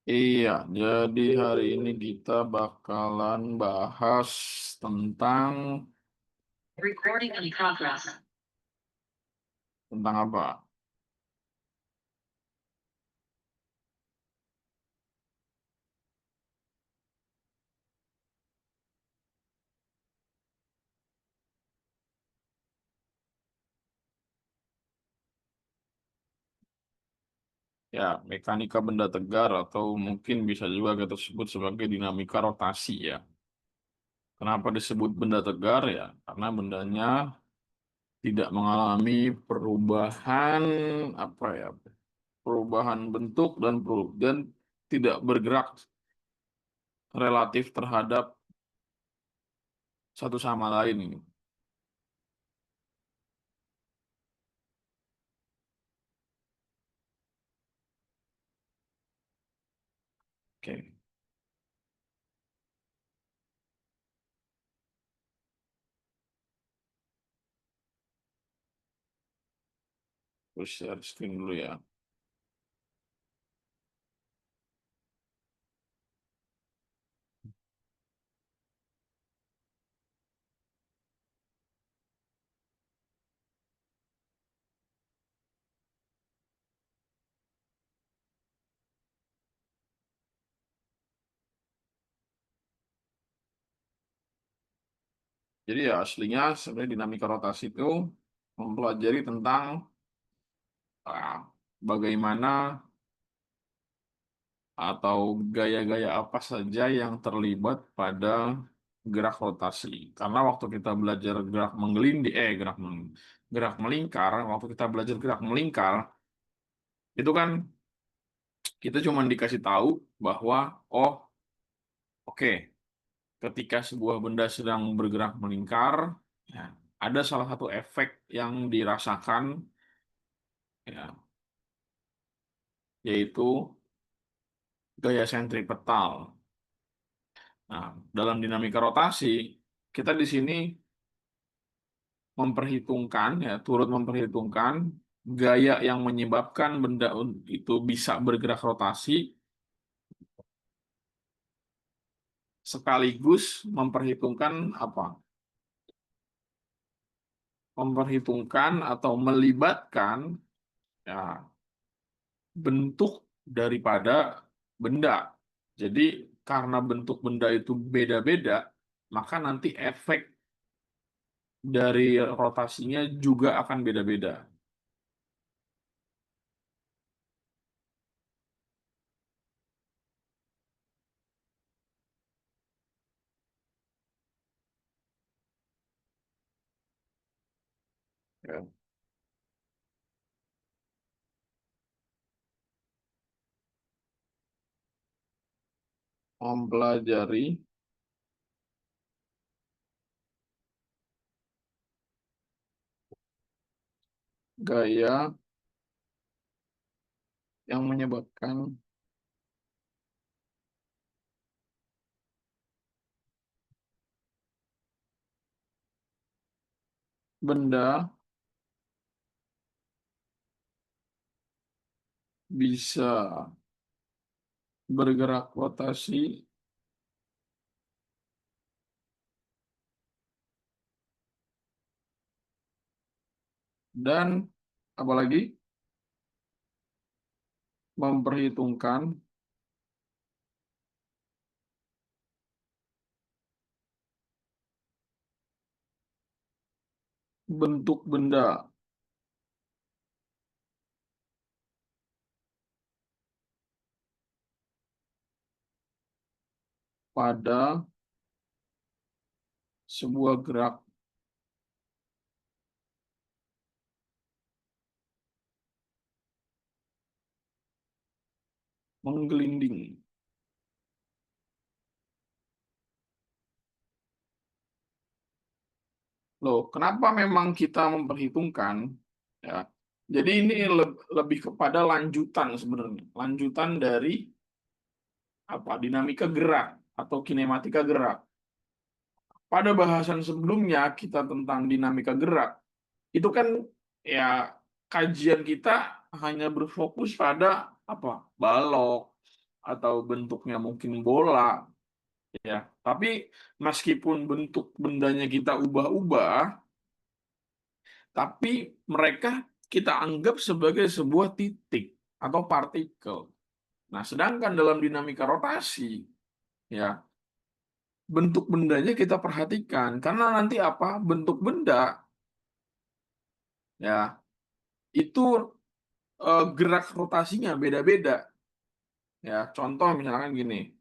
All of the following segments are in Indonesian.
Iya, jadi hari ini kita bakalan bahas tentang Recording in progress. tentang apa? Ya, mekanika benda tegar atau mungkin bisa juga kita sebut sebagai dinamika rotasi ya. Kenapa disebut benda tegar ya? Karena bendanya tidak mengalami perubahan apa ya? Perubahan bentuk dan tidak bergerak relatif terhadap satu sama lain. Oke, terus share screen dulu ya. Jadi ya aslinya sebenarnya dinamika rotasi itu mempelajari tentang ah, bagaimana atau gaya-gaya apa saja yang terlibat pada gerak rotasi. Karena waktu kita belajar gerak menggelinding, gerak melingkar, waktu kita belajar gerak melingkar, itu kan kita cuma dikasih tahu bahwa oh oke, ketika sebuah benda sedang bergerak melingkar, ya, ada salah satu efek yang dirasakan ya, yaitu gaya sentripetal. Nah, dalam dinamika rotasi, kita di sini memperhitungkan, ya, turut memperhitungkan gaya yang menyebabkan benda itu bisa bergerak rotasi, sekaligus memperhitungkan apa? Memperhitungkan atau melibatkan ya, bentuk daripada benda. Jadi, karena bentuk benda itu beda-beda, maka nanti efek dari rotasinya juga akan beda-beda. Ya. Mempelajari gaya yang menyebabkan benda bisa bergerak rotasi dan apalagi memperhitungkan bentuk benda. Pada sebuah gerak menggelinding. Loh, kenapa memang kita memperhitungkan? Ya, jadi ini lebih kepada lanjutan sebenarnya, lanjutan dari apa? Dinamika gerak atau kinematika gerak. Pada bahasan sebelumnya kita tentang dinamika gerak, itu kan ya kajian kita hanya berfokus pada apa? Balok, atau bentuknya mungkin bola, ya. Tapi meskipun bentuk bendanya kita ubah-ubah, tapi mereka kita anggap sebagai sebuah titik atau partikel. Nah, sedangkan dalam dinamika rotasi, ya, bentuk bendanya kita perhatikan karena nanti apa? Bentuk benda, ya, itu gerak rotasinya beda-beda. Ya, contoh misalkan gini.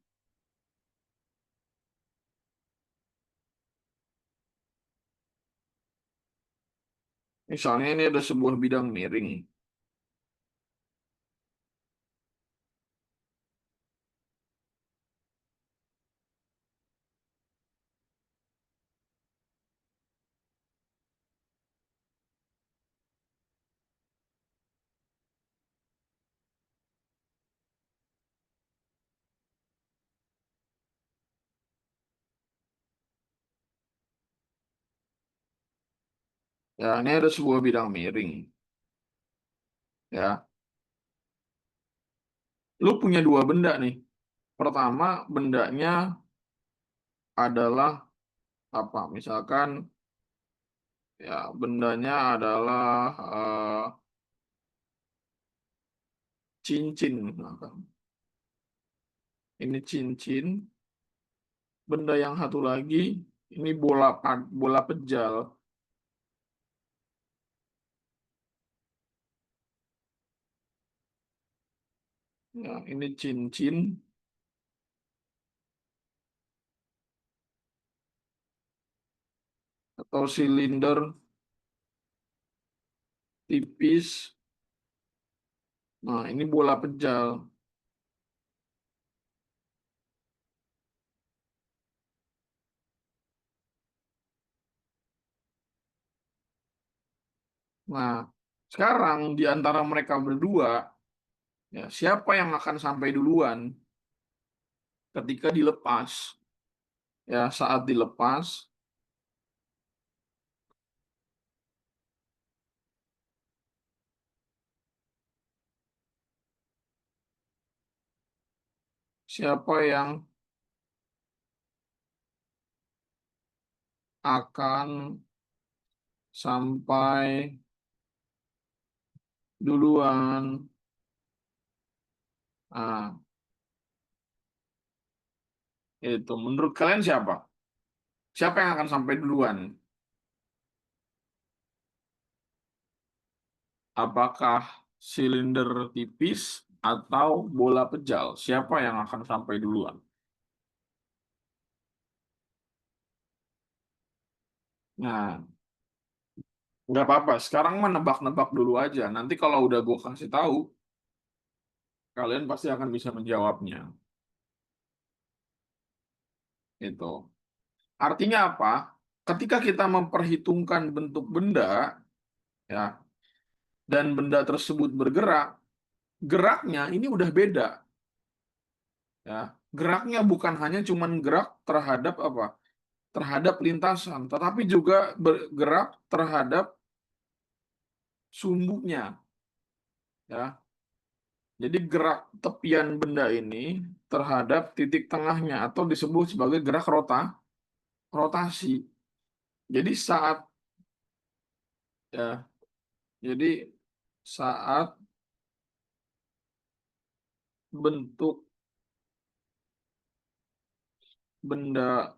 Misalnya ini ada sebuah bidang miring. Ya, ini ada sebuah bidang miring. Ya, lu punya dua benda nih. Pertama, bendanya adalah apa? Misalkan ya bendanya adalah cincin. Misalkan. Ini cincin. Benda yang satu lagi ini bola pejal. Ya, ini cincin atau silinder tipis. Nah, ini bola pejal. Nah, sekarang di antara mereka berdua, ya, siapa yang akan sampai duluan ketika dilepas? Ya, saat dilepas, siapa yang akan sampai duluan? Nah, itu menurut kalian siapa? Siapa yang akan sampai duluan? Apakah silinder tipis atau bola pejal? Siapa yang akan sampai duluan? Nah, nggak apa-apa. Sekarang mah nebak-nebak dulu aja. Nanti kalau udah gue kasih tahu, kalian pasti akan bisa menjawabnya. Itu. Artinya apa? Ketika kita memperhitungkan bentuk benda, ya, dan benda tersebut bergerak, geraknya ini udah beda, ya. Geraknya bukan hanya cuman gerak terhadap apa? Terhadap lintasan, tetapi juga bergerak terhadap sumbunya, ya. Jadi gerak tepian benda ini terhadap titik tengahnya atau disebut sebagai gerak rotasi. Jadi ya, jadi saat bentuk benda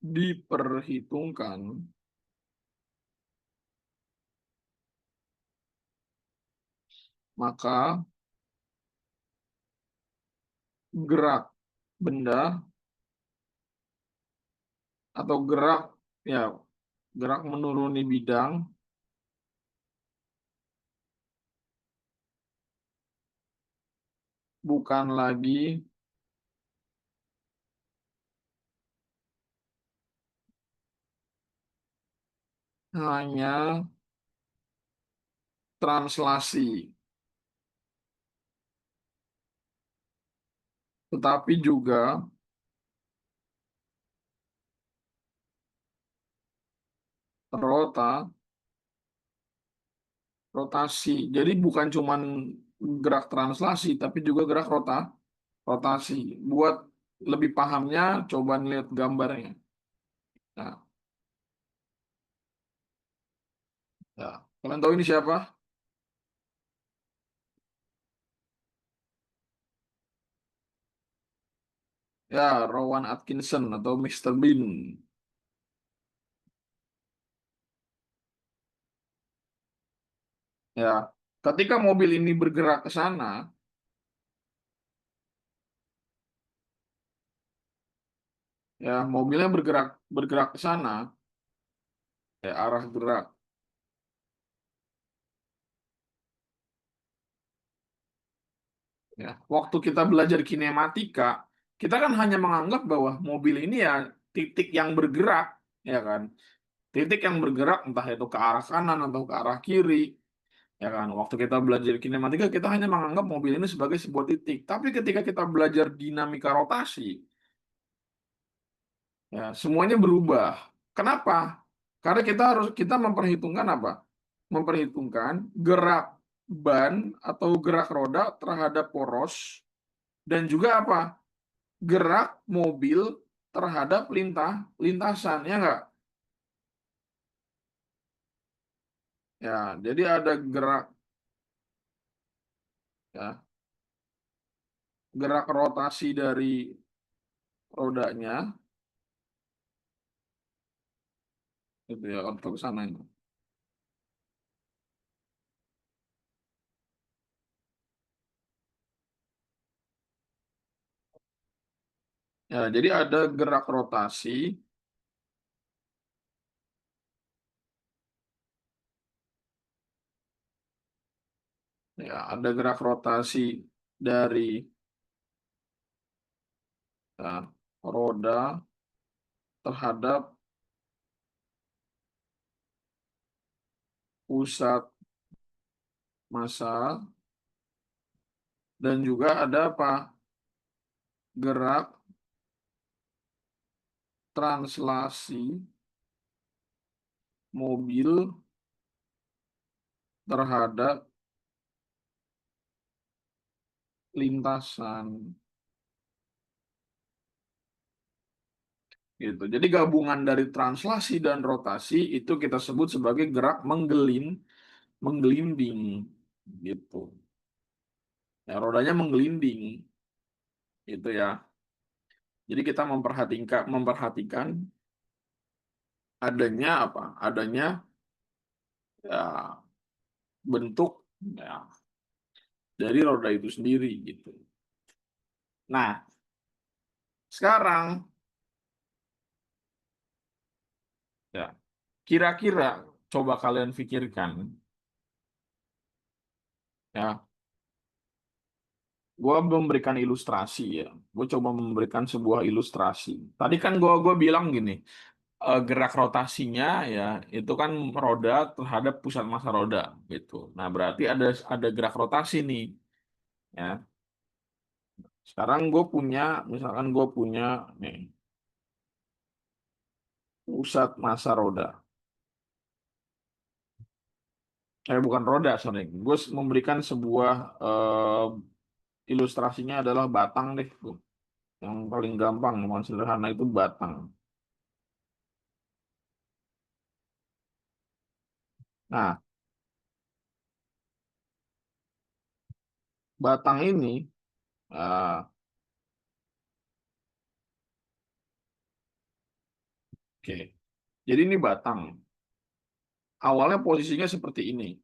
diperhitungkan, maka gerak benda atau ya gerak menuruni bidang bukan lagi hanya translasi, tetapi juga rotasi. Jadi bukan cuman gerak translasi, tapi juga gerak rotasi. Buat lebih pahamnya, coba lihat gambarnya. Nah, ya. Kalian tahu ini siapa? Ya, Rowan Atkinson atau Mr. Bean. Ya, ketika mobil ini bergerak ke sana, ya mobilnya bergerak bergerak ke sana, ya arah gerak. Ya, waktu kita belajar kinematika, kita kan hanya menganggap bahwa mobil ini ya titik yang bergerak, ya kan? Titik yang bergerak entah itu ke arah kanan atau ke arah kiri, ya kan? Waktu kita belajar kinematika, kita hanya menganggap mobil ini sebagai sebuah titik. Tapi ketika kita belajar dinamika rotasi, ya semuanya berubah. Kenapa? Karena kita memperhitungkan apa? Memperhitungkan gerak ban atau gerak roda terhadap poros dan juga apa? Gerak mobil terhadap lintasan, ya enggak? Ya, jadi ada gerak, ya, gerak rotasi dari rodanya itu ya untuk ke sana itu. Ya, jadi ada gerak rotasi, ya, ada gerak rotasi dari, ya, roda terhadap pusat massa dan juga ada apa? Gerak translasi mobil terhadap lintasan gitu. Jadi gabungan dari translasi dan rotasi itu kita sebut sebagai gerak menggelinding gitu. Ya, rodanya menggelinding itu ya. Jadi kita memperhatikan adanya apa? Adanya ya bentuk ya dari roda itu sendiri gitu. Nah, sekarang ya kira-kira coba kalian pikirkan ya, gue memberikan ilustrasi ya. Gue coba memberikan sebuah ilustrasi. Tadi kan gue bilang gini, gerak rotasinya ya itu kan roda terhadap pusat massa roda gitu. Nah, berarti ada gerak rotasi nih ya. Sekarang misalkan gue punya nih pusat massa roda. Bukan roda, sorry. Gue memberikan sebuah ilustrasinya adalah batang deh. Tuh. Yang paling gampang, yang paling sederhana itu batang. Nah, batang ini, eh, oke. Jadi ini batang. Awalnya posisinya seperti ini,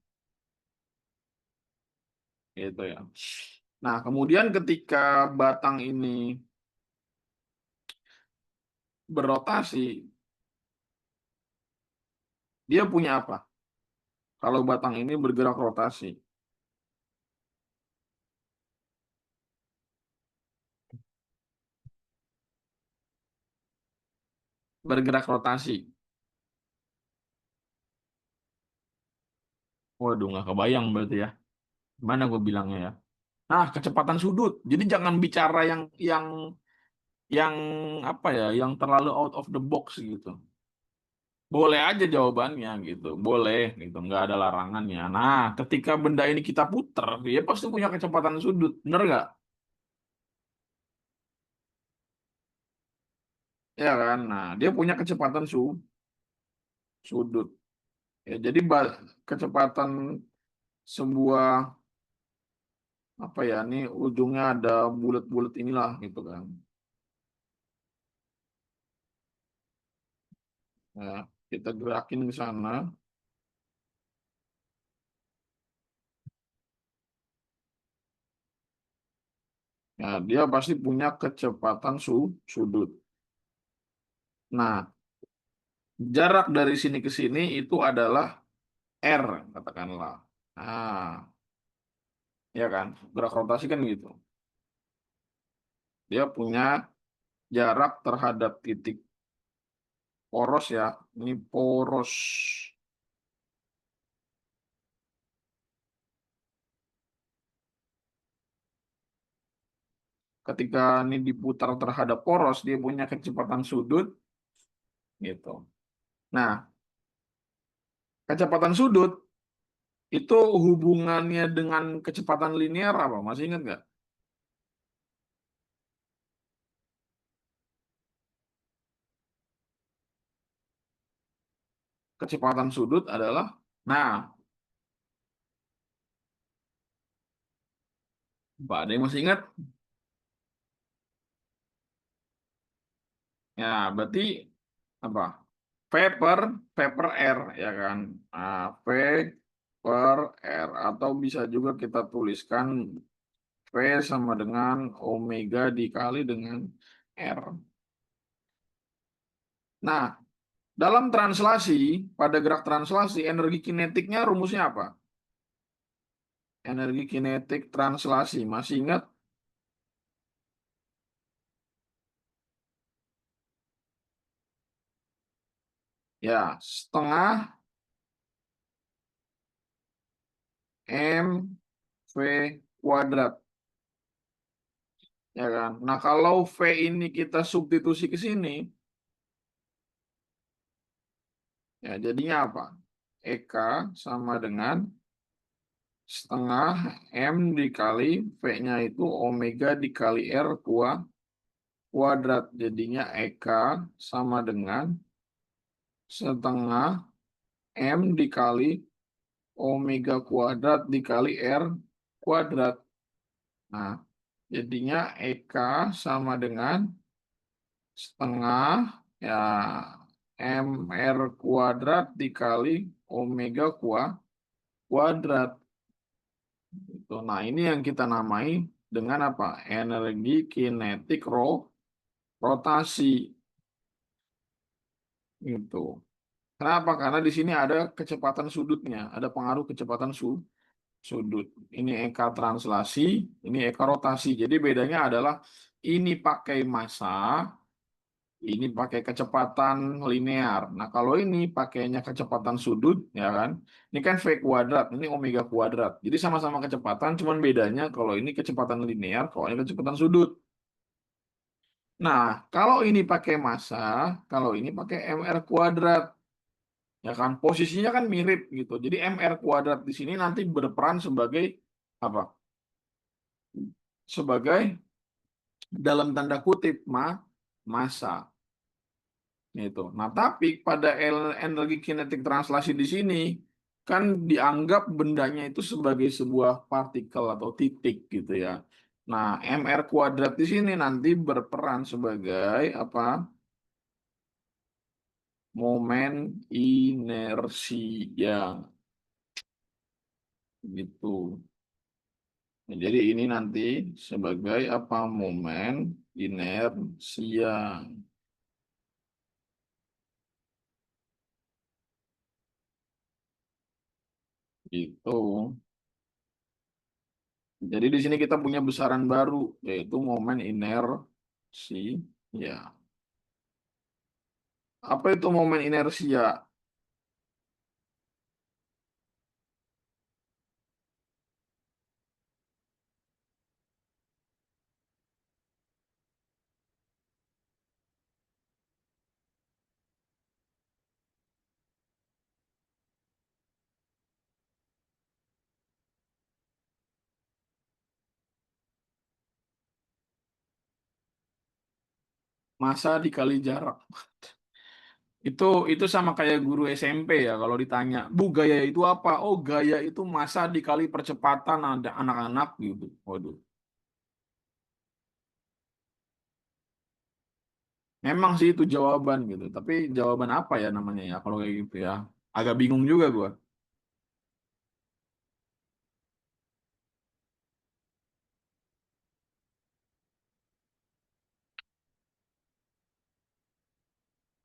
gitu ya. Nah, kemudian ketika batang ini berotasi, dia punya apa? Kalau batang ini bergerak rotasi, bergerak rotasi. Waduh, nggak kebayang berarti ya. Gimana gue bilangnya ya? Nah, kecepatan sudut. Jadi jangan bicara yang apa ya, yang terlalu out of the box gitu. Boleh aja jawabannya gitu, boleh gitu, nggak ada larangannya. Nah, ketika benda ini kita puter, dia pasti punya kecepatan sudut, bener nggak? Ya kan? Nah, dia punya kecepatan sudut. Ya, jadi kecepatan sebuah apa ya? Ini ujungnya ada bulat-bulat inilah gitu kan. Nah, kita gerakin ke sana. Ya, dia pasti punya kecepatan sudut. Nah, jarak dari sini ke sini itu adalah R, katakanlah. Nah, ya kan? Gerak rotasi kan gitu. Dia punya jarak terhadap titik poros ya. Ini poros. Ketika ini diputar terhadap poros, dia punya kecepatan sudut gitu. Nah, kecepatan sudut itu hubungannya dengan kecepatan linear apa? Masih ingat nggak? Kecepatan sudut adalah, nah, Pak ada yang masih ingat? Ya, berarti apa? V per V per R ya kan? Nah, V per R atau bisa juga kita tuliskan V sama dengan omega dikali dengan R. Nah, dalam translasi, pada gerak translasi, energi kinetiknya rumusnya apa? Energi kinetik translasi, masih ingat? Ya, setengah M V kuadrat. Ya kan? Nah, kalau V ini kita substitusi ke sini, ya jadinya apa? EK sama dengan setengah M dikali V-nya itu omega dikali R kuadrat. Jadinya EK sama dengan setengah M dikali omega kuadrat dikali R kuadrat. Nah, jadinya EK sama dengan setengah ya MR kuadrat dikali omega kuadrat. Itu. Nah, ini yang kita namai dengan apa? Energi kinetik rotasi. Gitu. Kenapa? Karena di sini ada kecepatan sudutnya, ada pengaruh kecepatan sudut. Ini eka translasi, ini eka rotasi. Jadi bedanya adalah ini pakai massa, ini pakai kecepatan linear. Nah, kalau ini pakainya kecepatan sudut, ya kan? Ini kan V kuadrat, ini omega kuadrat. Jadi sama-sama kecepatan, cuman bedanya kalau ini kecepatan linear, kalau ini kecepatan sudut. Nah, kalau ini pakai massa, kalau ini pakai mr kuadrat, ya kan? Posisinya kan mirip gitu. Jadi mr kuadrat di sini nanti berperan sebagai apa? Sebagai dalam tanda kutip massa. Itu. Nah, tapi pada energi kinetik translasi di sini kan dianggap bendanya itu sebagai sebuah partikel atau titik gitu ya. Nah, mr kuadrat di sini nanti berperan sebagai apa? Momen inersia gitu. Nah, jadi ini nanti sebagai apa? Momen inersia gitu. Jadi di sini kita punya besaran baru yaitu momen inersia. Apa itu momen inersia? Massa dikali jarak. Itu sama kayak guru SMP ya kalau ditanya, "Bu, gaya itu apa?" "Oh, gaya itu massa dikali percepatan ada anak-anak," gitu. Waduh. Memang sih itu jawaban gitu. Tapi jawaban apa ya namanya ya kalau kayak gitu ya? Agak bingung juga gua.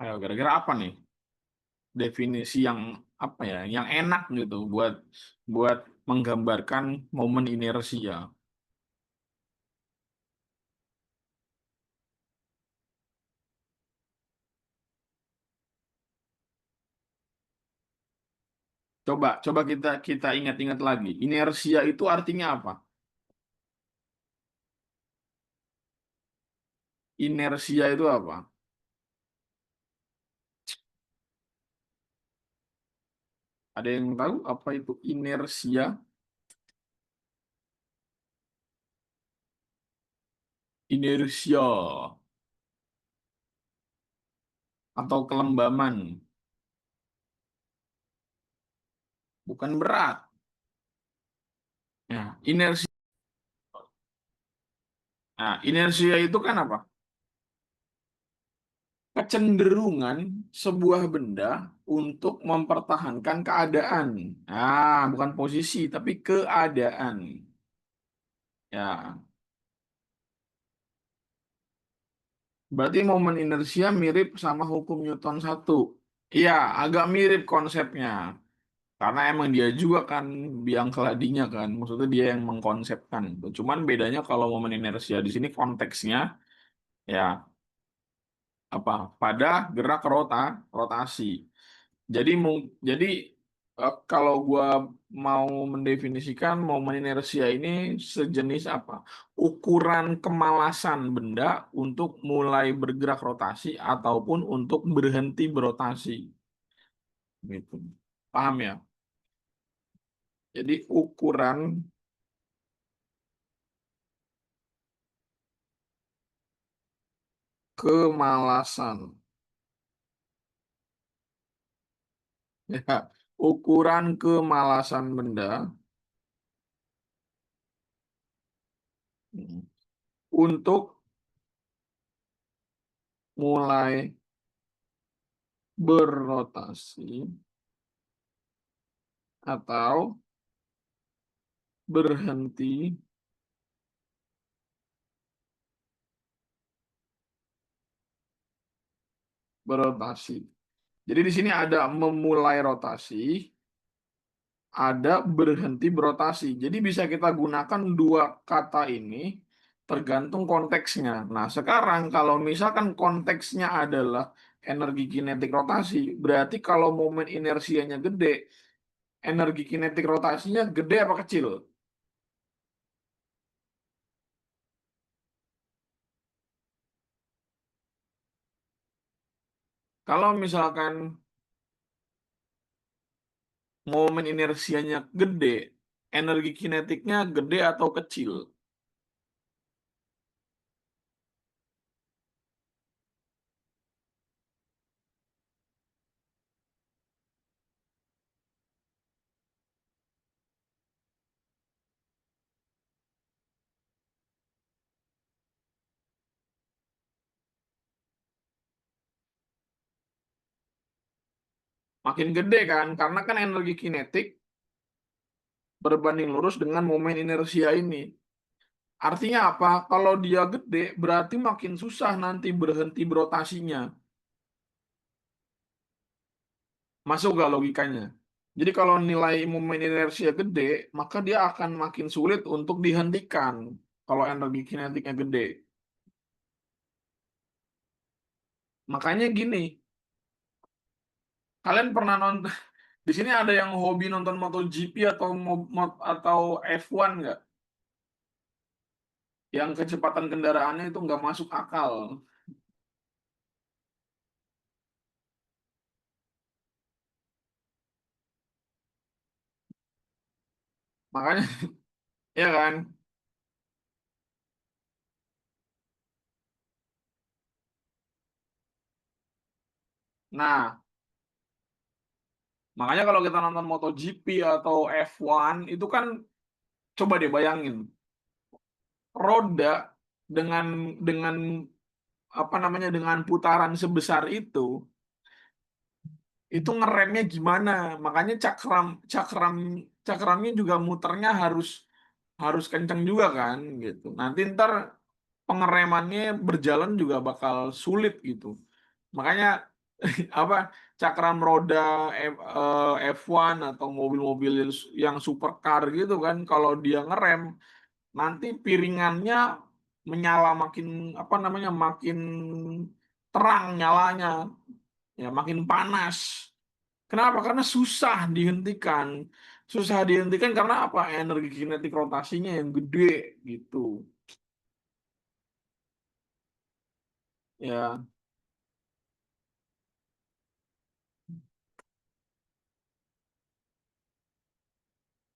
Ayo, kira-kira apa nih definisi yang apa ya, yang enak gitu buat buat menggambarkan momen inersia. Coba coba kita kita ingat-ingat lagi. Inersia itu artinya apa? Inersia itu apa? Ada yang tahu apa itu inersia? Inersia atau kelembaman, bukan berat. Ya, inersia. Nah, inersia itu kan apa? Kecenderungan sebuah benda untuk mempertahankan keadaan. Nah, bukan posisi, tapi keadaan. Ya, berarti momen inersia mirip sama hukum Newton satu. Iya, agak mirip konsepnya. Karena emang dia juga kan biang keladinya kan. Maksudnya dia yang mengkonsepkan itu. Cuman bedanya kalau momen inersia di sini konteksnya ya apa? Pada gerak rotasi. Jadi kalau gua mau mendefinisikan momen inersia ini sejenis apa? Ukuran kemalasan benda untuk mulai bergerak rotasi ataupun untuk berhenti berotasi. Gitu. Paham ya? Jadi ukuran kemalasan. Ya, ukuran kemalasan benda hmm, untuk mulai berrotasi atau berhenti berotasi. Jadi di sini ada memulai rotasi, ada berhenti berotasi. Jadi bisa kita gunakan dua kata ini tergantung konteksnya. Nah, sekarang kalau misalkan konteksnya adalah energi kinetik rotasi, berarti kalau momen inersianya gede, energi kinetik rotasinya gede apa kecil? Kalau misalkan momen inersianya gede, energi kinetiknya gede atau kecil? Makin gede kan, karena kan energi kinetik berbanding lurus dengan momen inersia ini. Artinya apa? Kalau dia gede, berarti makin susah nanti berhenti berotasinya. Masuk gak logikanya? Jadi kalau nilai momen inersia gede, maka dia akan makin sulit untuk dihentikan kalau energi kinetiknya gede. Makanya gini, kalian pernah nonton di sini ada yang hobi nonton MotoGP atau atau F1 nggak? Yang kecepatan kendaraannya itu nggak masuk akal. Makanya ya kan, Nah, makanya kalau kita nonton MotoGP atau F1 itu kan coba deh bayangin roda dengan apa namanya dengan putaran sebesar itu ngeremnya gimana? Makanya cakramnya juga muternya harus harus kenceng juga kan gitu. Nanti ntar pengeremannya berjalan juga bakal sulit gitu. Makanya apa cakram roda F1 atau mobil-mobil yang supercar gitu kan kalau dia ngerem nanti piringannya menyala makin apa namanya makin terang nyalanya ya makin panas. Kenapa? Karena susah dihentikan. Susah dihentikan karena apa? Energi kinetik rotasinya yang gede gitu. Ya,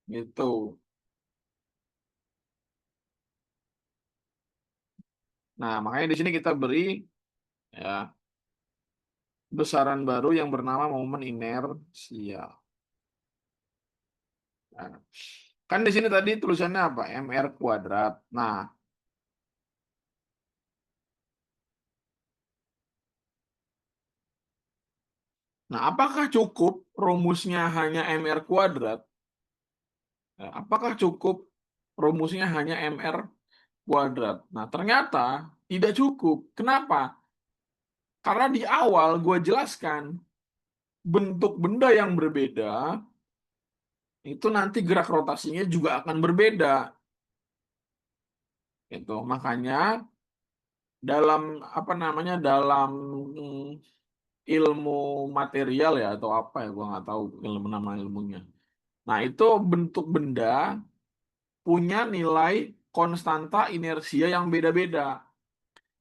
gitu. Nah, makanya di sini kita beri ya besaran baru yang bernama momen inersia. Nah, kan di sini tadi tulisannya apa? MR kuadrat. Nah, apakah cukup rumusnya hanya MR kuadrat? Apakah cukup rumusnya hanya MR kuadrat? Nah, ternyata tidak cukup. Kenapa? Karena di awal gue jelaskan bentuk benda yang berbeda itu nanti gerak rotasinya juga akan berbeda. Itu makanya dalam apa namanya dalam ilmu material ya atau apa ya gue nggak tahu ilmu nama ilmunya. Nah itu bentuk benda punya nilai konstanta inersia yang beda-beda.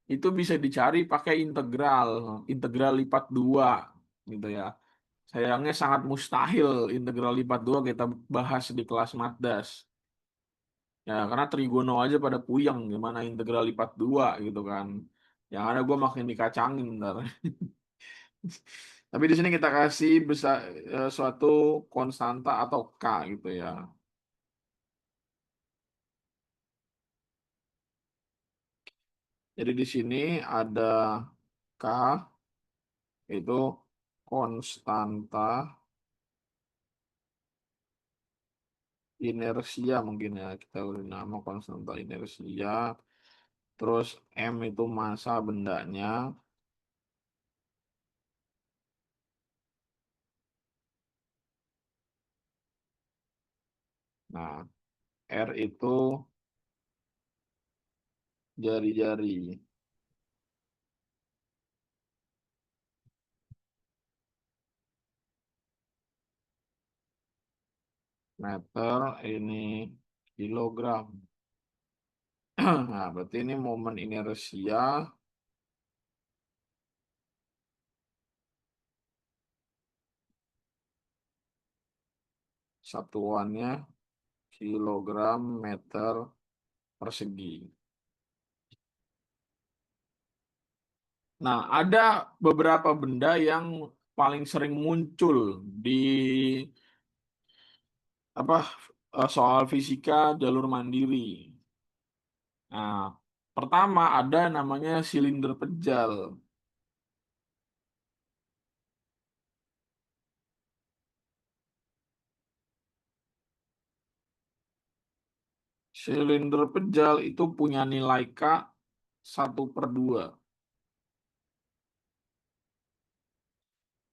Itu bisa dicari pakai integral, integral lipat dua gitu ya. Sayangnya sangat mustahil integral lipat dua kita bahas di kelas Matdas. Ya, karena trigono aja pada puyeng gimana integral lipat dua gitu kan. Yang ada gue makin dikacangin ntar. Tapi di sini kita kasih suatu konstanta atau K gitu ya. Jadi di sini ada K itu konstanta inersia mungkin ya kita beri nama konstanta inersia. Terus M itu massa bendanya. Nah, R itu jari-jari. Meter ini kilogram. Nah, berarti ini momen inersia satuannya kilogram meter persegi. Nah, ada beberapa benda yang paling sering muncul di apa soal fisika jalur mandiri. Nah, pertama ada namanya silinder pejal. Silinder pejal itu punya nilai K 1/2.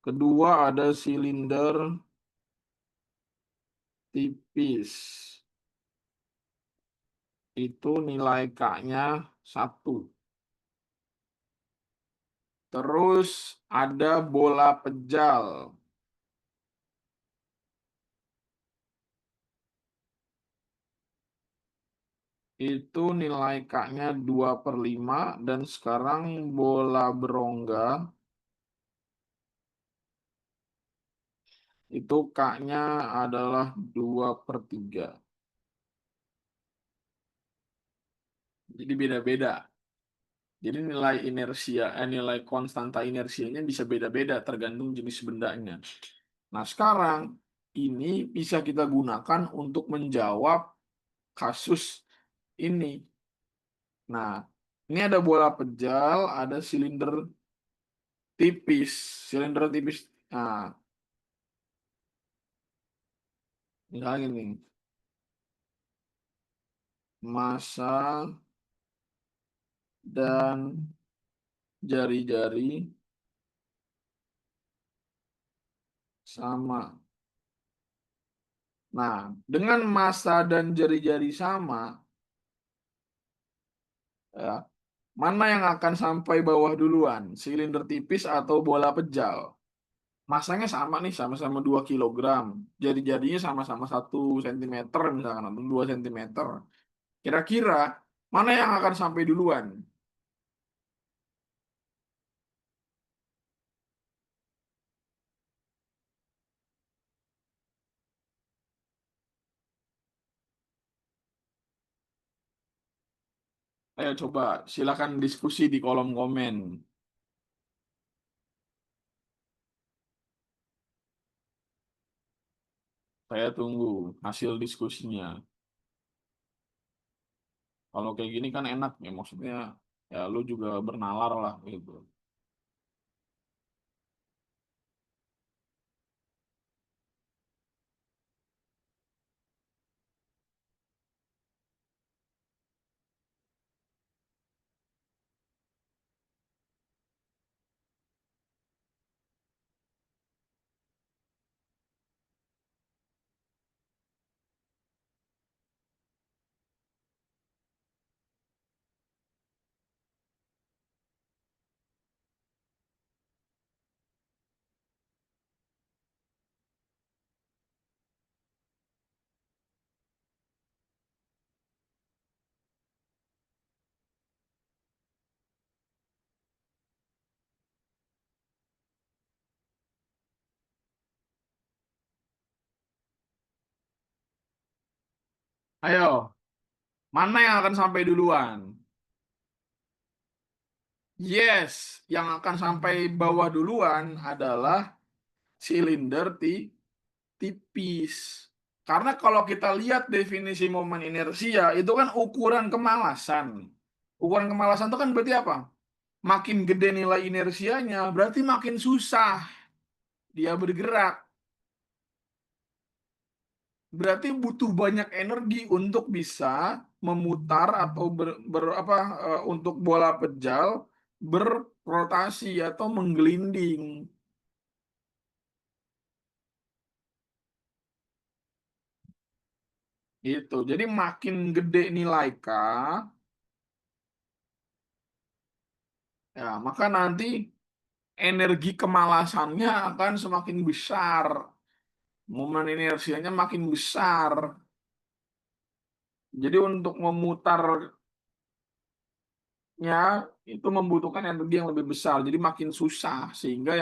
Kedua ada silinder tipis. Itu nilai K-nya 1. Terus ada bola pejal. Itu nilai K-nya 2/5 dan sekarang bola berongga itu K-nya adalah 2/3. Jadi beda-beda. Jadi nilai konstanta inersianya bisa beda-beda tergantung jenis bendanya. Nah, sekarang ini bisa kita gunakan untuk menjawab kasus ini. Nah, ini ada bola pejal, ada silinder tipis. Silinder tipis. Nah, misalnya gini, massa dan jari-jari sama. Nah, dengan massa dan jari-jari sama, ya, mana yang akan sampai bawah duluan? Silinder tipis atau bola pejal? Masanya sama nih, sama-sama 2 kilogram. Jari-jarinya sama-sama 1 cm misalkan, atau 2 cm. Kira-kira mana yang akan sampai duluan? Ayo coba, silakan diskusi di kolom komen. Saya tunggu hasil diskusinya. Kalau kayak gini kan enak ya, maksudnya ya lu juga bernalar lah gitu. Ayo, mana yang akan sampai duluan? Yes, yang akan sampai bawah duluan adalah silinder tipis. Karena kalau kita lihat definisi momen inersia, itu kan ukuran kemalasan. Ukuran kemalasan itu kan berarti apa? Makin gede nilai inersianya, berarti makin susah dia bergerak. Berarti butuh banyak energi untuk bisa memutar atau untuk bola pejal berrotasi atau menggelinding. Gitu. Jadi makin gede nilai K, ya maka nanti energi kemalasannya akan semakin besar. Momen inersianya makin besar. Jadi untuk memutarnya itu membutuhkan energi yang lebih besar. Jadi makin susah sehingga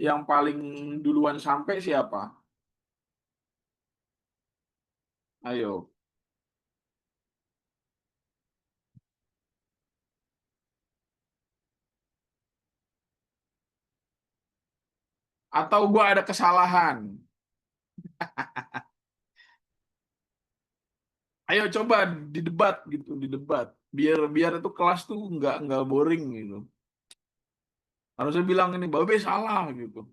yang paling duluan sampai siapa? Ayo. Atau gua ada kesalahan. Ayo coba didebat gitu, didebat. Biar biar itu kelas tuh nggak boring gitu. Harusnya bilang ini Babe salah gitu.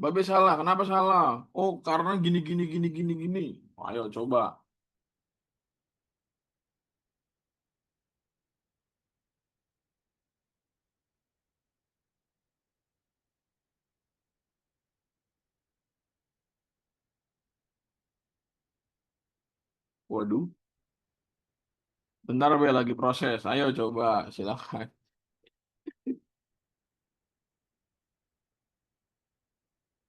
Babe salah, kenapa salah? Oh, karena gini gini gini gini gini. Ayo coba. Waduh, bentar Be lagi proses. Ayo coba, silakan.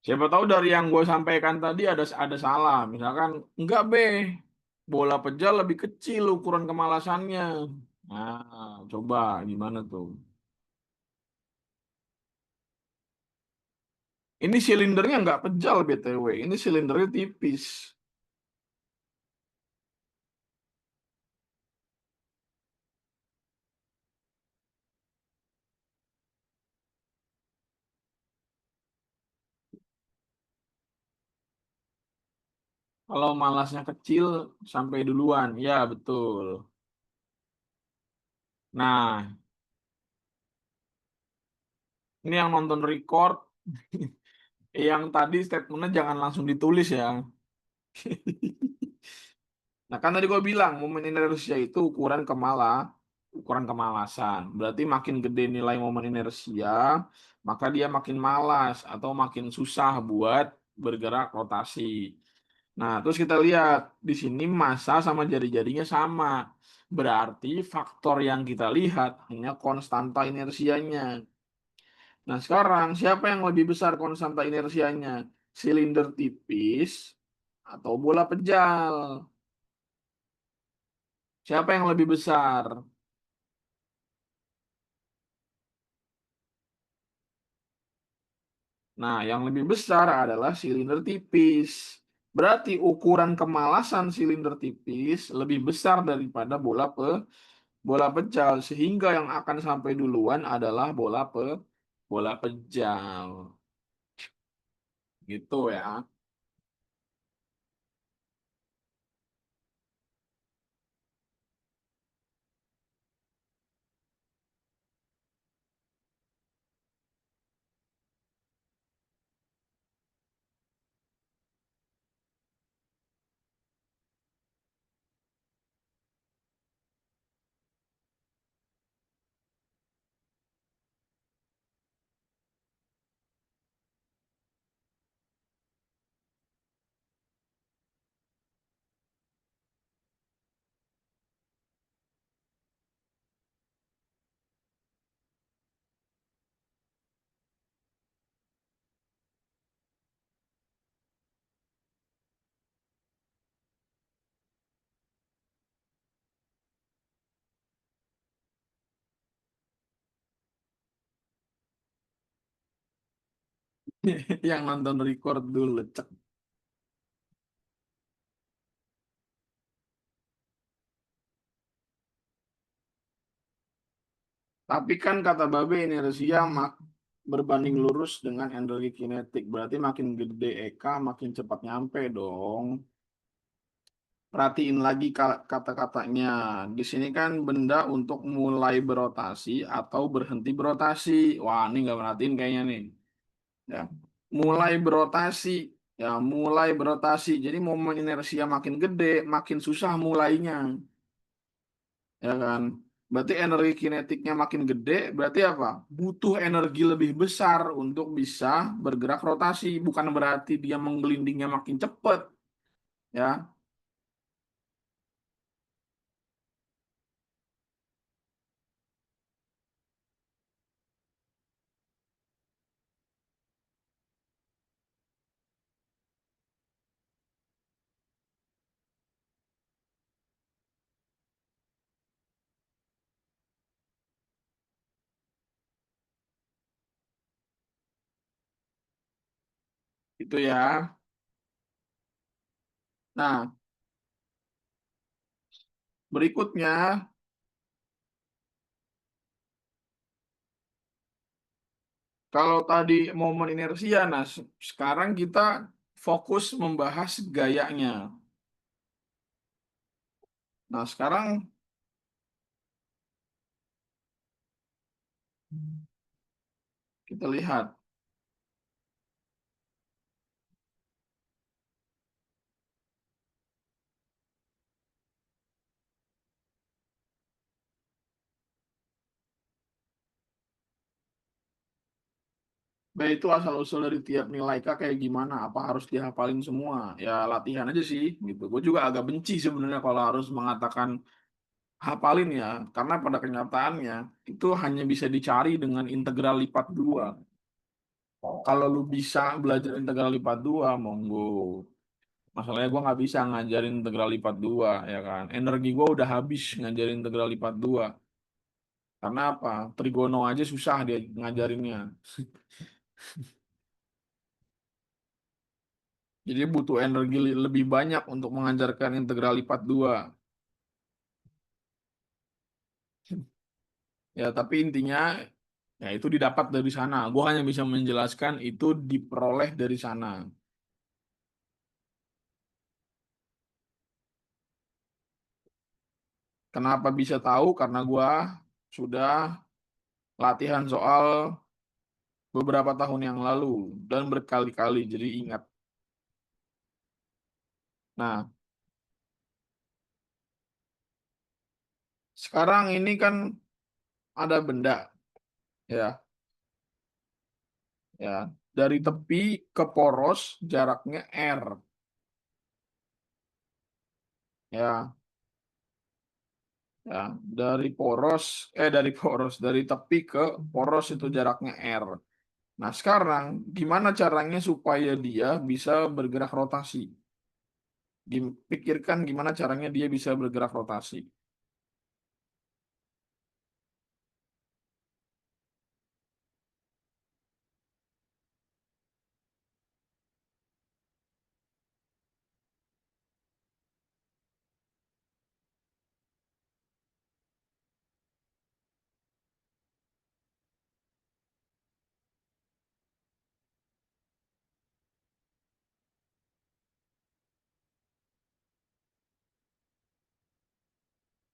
Siapa tahu dari yang gue sampaikan tadi ada salah. Misalkan enggak Be, bola pejal lebih kecil ukuran kemalasannya. Nah, coba gimana tuh? Ini silindernya nggak pejal BTW. Ini silindernya tipis. Kalau malasnya kecil sampai duluan. Ya, betul. Nah, ini yang nonton record, yang tadi statementnya jangan langsung ditulis ya. Nah, kan tadi gue bilang momen inersia itu ukuran kemalasan. Berarti makin gede nilai momen inersia, maka dia makin malas atau makin susah buat bergerak rotasi. Nah, terus kita lihat di sini massa sama jari-jarinya sama. Berarti faktor yang kita lihat hanya konstanta inersianya. Nah, sekarang siapa yang lebih besar konstanta inersianya? Silinder tipis atau bola pejal? Siapa yang lebih besar? Nah, yang lebih besar adalah silinder tipis. Berarti ukuran kemalasan silinder tipis lebih besar daripada bola pejal, sehingga yang akan sampai duluan adalah bola pejal. Gitu ya. Yang nonton record dulu, cek. Tapi kan kata Babe inersia berbanding lurus dengan energi kinetik. Berarti makin gede EK, makin cepat nyampe dong. Perhatiin lagi kata-katanya. Di sini kan benda untuk mulai berotasi atau berhenti berotasi. Wah, ini nggak perhatiin kayaknya nih. Ya, mulai berotasi. Ya, mulai berotasi. Jadi momen inersia makin gede, makin susah mulainya. Ya kan? Berarti energi kinetiknya makin gede, berarti apa? Butuh energi lebih besar untuk bisa bergerak rotasi. Bukan berarti dia menggelindingnya makin cepat. Ya, itu ya. Nah, berikutnya, kalau tadi momen inersia, nah sekarang kita fokus membahas gayanya. Nah, sekarang kita lihat, B itu asal-usul dari tiap nilai K kayak gimana, apa harus dihafalin semua? Ya latihan aja sih, gitu. Gue juga agak benci sebenarnya kalau harus mengatakan hafalin ya, karena pada kenyataannya itu hanya bisa dicari dengan integral lipat dua. Kalau lu bisa belajar integral lipat dua, monggo. Masalahnya gue nggak bisa ngajarin integral lipat dua, ya kan? Energi gue udah habis ngajarin integral lipat dua. Karena apa? Trigono aja susah dia ngajarinnya. Jadi butuh energi lebih banyak untuk mengajarkan integral lipat dua. Ya, tapi intinya ya itu didapat dari sana. Gue hanya bisa menjelaskan itu diperoleh dari sana. Kenapa bisa tahu? Karena gua sudah latihan soal beberapa tahun yang lalu dan berkali-kali, jadi ingat. Nah, sekarang ini kan ada benda, ya, ya, dari tepi ke poros jaraknya R, ya, ya, dari tepi ke poros itu jaraknya R. Nah, sekarang gimana caranya supaya dia bisa bergerak rotasi? Pikirkan gimana caranya dia bisa bergerak rotasi.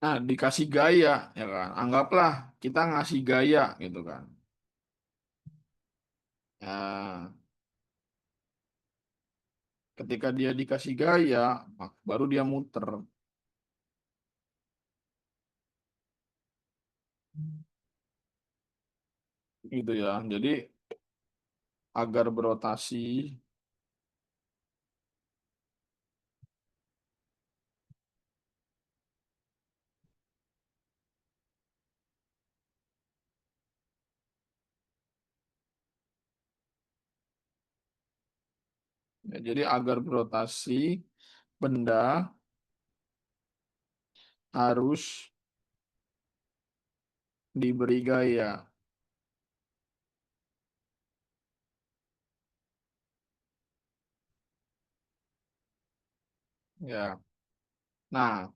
Nah, dikasih gaya, ya kan? Anggaplah kita ngasih gaya, gitu kan? Ya, ketika dia dikasih gaya, baru dia muter, gitu ya. Jadi agar berotasi, ya, jadi agar berotasi benda harus diberi gaya. Ya. Nah,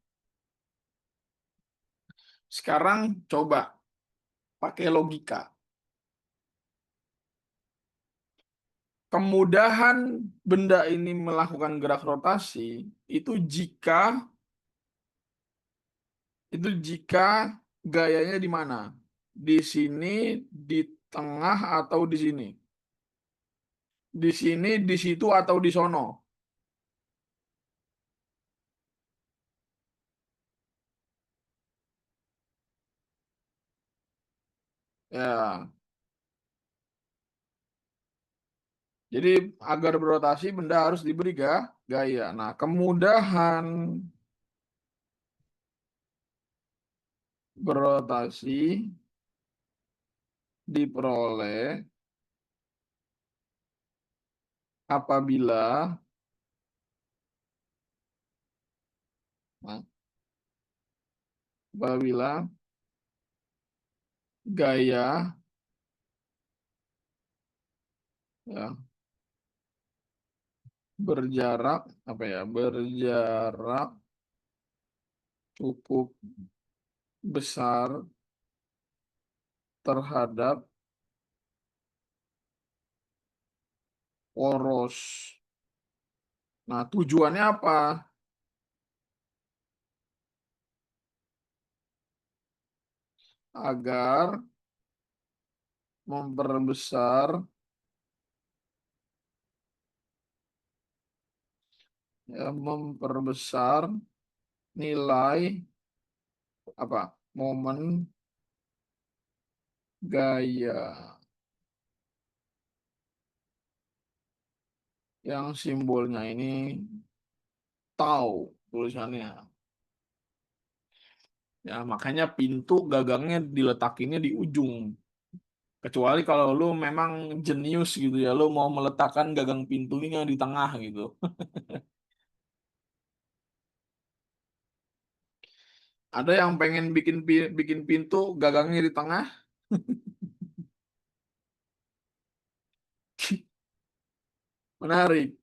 sekarang coba pakai logika. Kemudahan benda ini melakukan gerak rotasi itu jika gayanya di mana? Di sini, di tengah atau di sini? Di sini, di situ atau di sono? Ya, jadi agar berotasi benda harus diberi gaya. Nah, kemudahan berotasi diperoleh apabila nah, apabila gaya, ya, berjarak apa ya? Berjarak cukup besar terhadap poros. Nah, tujuannya apa? Agar memperbesar, ya, memperbesar nilai apa? Momen gaya yang simbolnya ini tau tulisannya. Ya, makanya pintu gagangnya diletakinnya di ujung. Kecuali kalau lu memang jenius gitu ya, lu mau meletakkan gagang pintunya di tengah gitu. Ada yang pengen bikin pintu gagangnya di tengah, menarik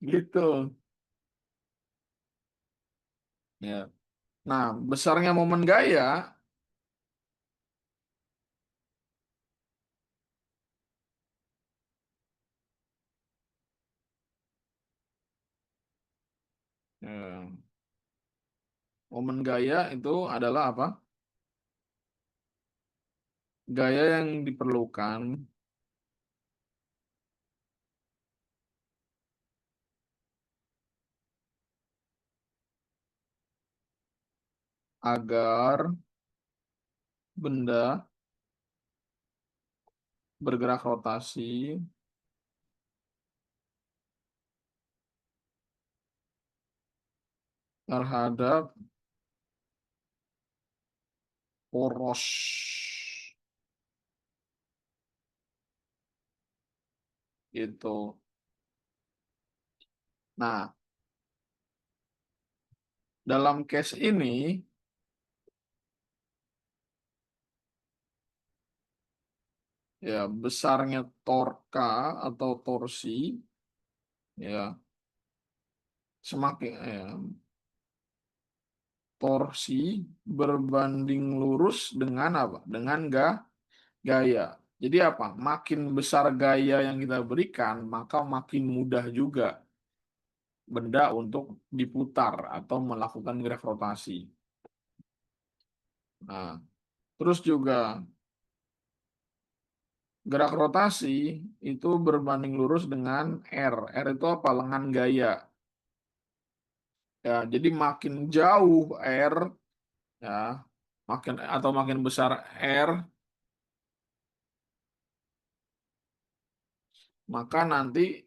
gitu. Ya. Nah, besarnya momen gaya ya, momen gaya itu adalah apa? Gaya yang diperlukan agar benda bergerak rotasi terhadap poros. Gitu. Nah, dalam case ini ya besarnya torka atau torsi ya semakin torsi berbanding lurus dengan apa? Dengan gaya. Jadi apa? Makin besar gaya yang kita berikan, maka makin mudah juga benda untuk diputar atau melakukan gerak rotasi. Nah, terus juga gerak rotasi itu berbanding lurus dengan R. R itu apa? Lengan gaya. Ya, jadi makin jauh R ya, makin besar R, maka nanti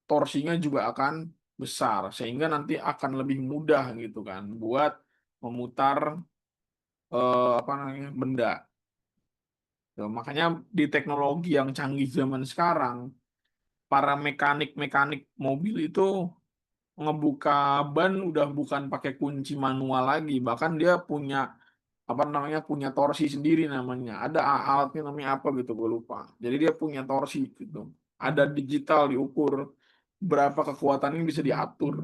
torsinya juga akan besar sehingga nanti akan lebih mudah gitu kan buat memutar apa namanya benda. Ya, makanya di teknologi yang canggih zaman sekarang, para mekanik-mekanik mobil itu ngebuka ban udah bukan pakai kunci manual lagi, bahkan dia punya apa namanya punya torsi sendiri namanya. Ada alatnya namanya apa gitu gue lupa. Jadi dia punya torsi gitu. Ada digital diukur berapa kekuatan ini bisa diatur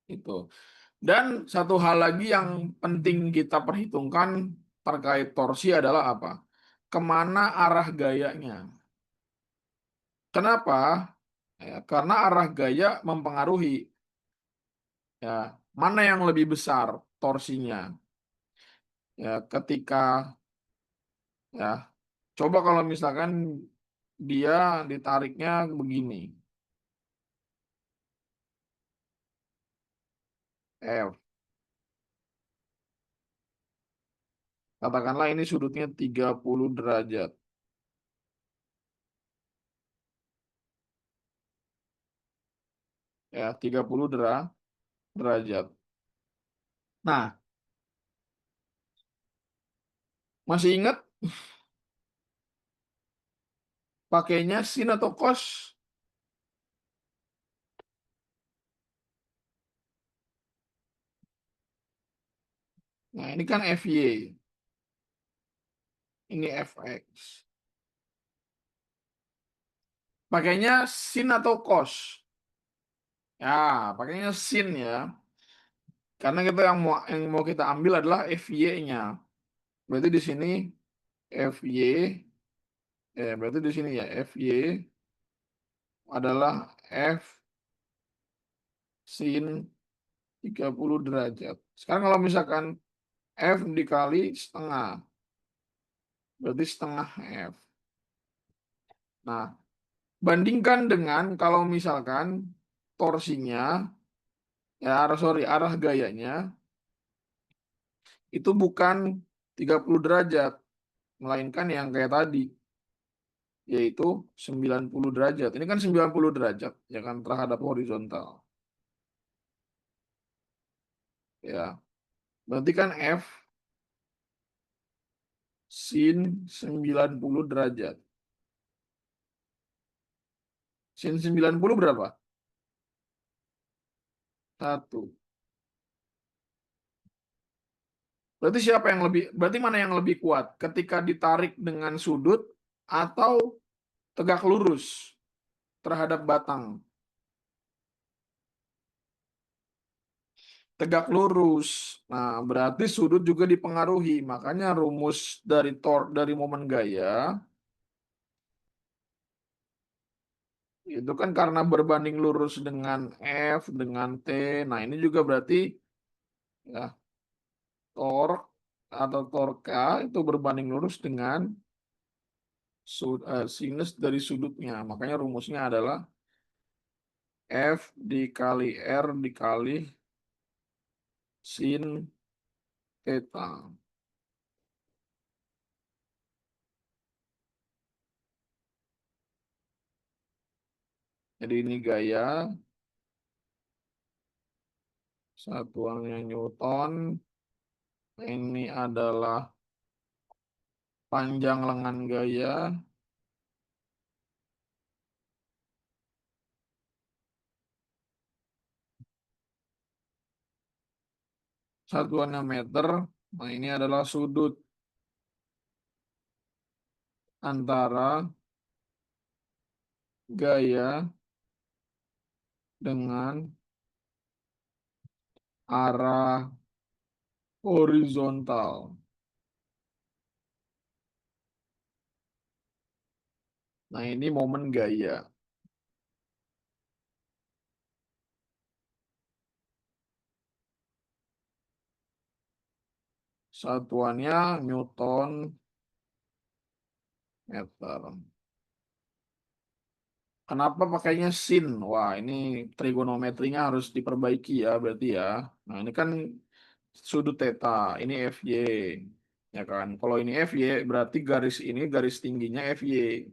itu. Dan satu hal lagi yang penting kita perhitungkan terkait torsi adalah apa? Kemana arah gayanya? Kenapa? Ya, karena arah gaya mempengaruhi ya mana yang lebih besar torsinya. Ya, ketika ya coba kalau misalkan dia ditariknya begini, F. Katakanlah ini sudutnya 30 derajat. Ya, 30 derajat. Nah, masih ingat pakainya sin atau cos? Nah, ini kan FY, ini FX. Pakainya sin atau cos? Ya, pakainya sin ya. Karena kita yang mau kita ambil adalah FY-nya. Berarti di sini FY, berarti di sini ya FY adalah F sin 30 derajat. Sekarang kalau misalkan F dikali setengah, berarti setengah F. Nah, bandingkan dengan kalau misalkan torsinya, ya arah gayanya itu bukan 30 derajat, melainkan yang kayak tadi, yaitu 90 derajat. Ini kan 90 derajat, ya kan, terhadap horizontal. Ya, berarti kan F sin 90 derajat. Sin 90 berapa? 1. Berarti mana yang lebih kuat? Ketika ditarik dengan sudut atau tegak lurus terhadap batang? tegak lurus. Nah, berarti sudut juga dipengaruhi. Makanya rumus dari momen gaya itu kan karena berbanding lurus dengan F, dengan T. Nah, ini juga berarti ya tork atau torka itu berbanding lurus dengan sinus dari sudutnya. Makanya rumusnya adalah F dikali R dikali sin theta. Jadi ini gaya, satuannya Newton. Ini adalah panjang lengan gaya, satuannya meter. Nah, ini adalah sudut antara gaya dengan arah horizontal. Nah, ini momen gaya. Satuannya Newton meter. Kenapa pakainya sin? Wah, ini trigonometrinya harus diperbaiki ya, berarti ya. Nah, ini kan sudut theta, ini FY. Ya kan? Kalau ini FY, berarti garis ini garis tingginya FY.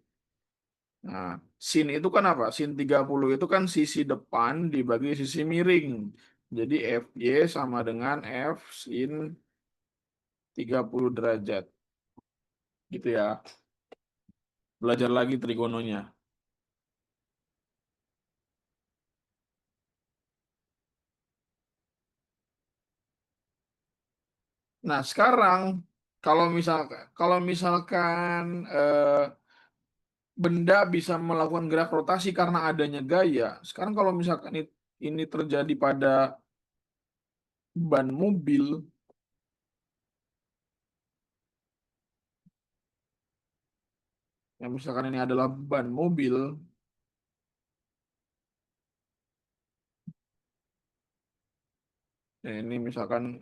Nah, sin itu kan apa? Sin 30 itu kan sisi depan dibagi sisi miring. Jadi FY sama dengan F sin 30 derajat. Gitu ya. Belajar lagi trigononya. Nah, sekarang kalau misalkan benda bisa melakukan gerak rotasi karena adanya gaya. Sekarang kalau misalkan ini terjadi pada ban mobil, yang misalkan ini adalah ban mobil, ya ini misalkan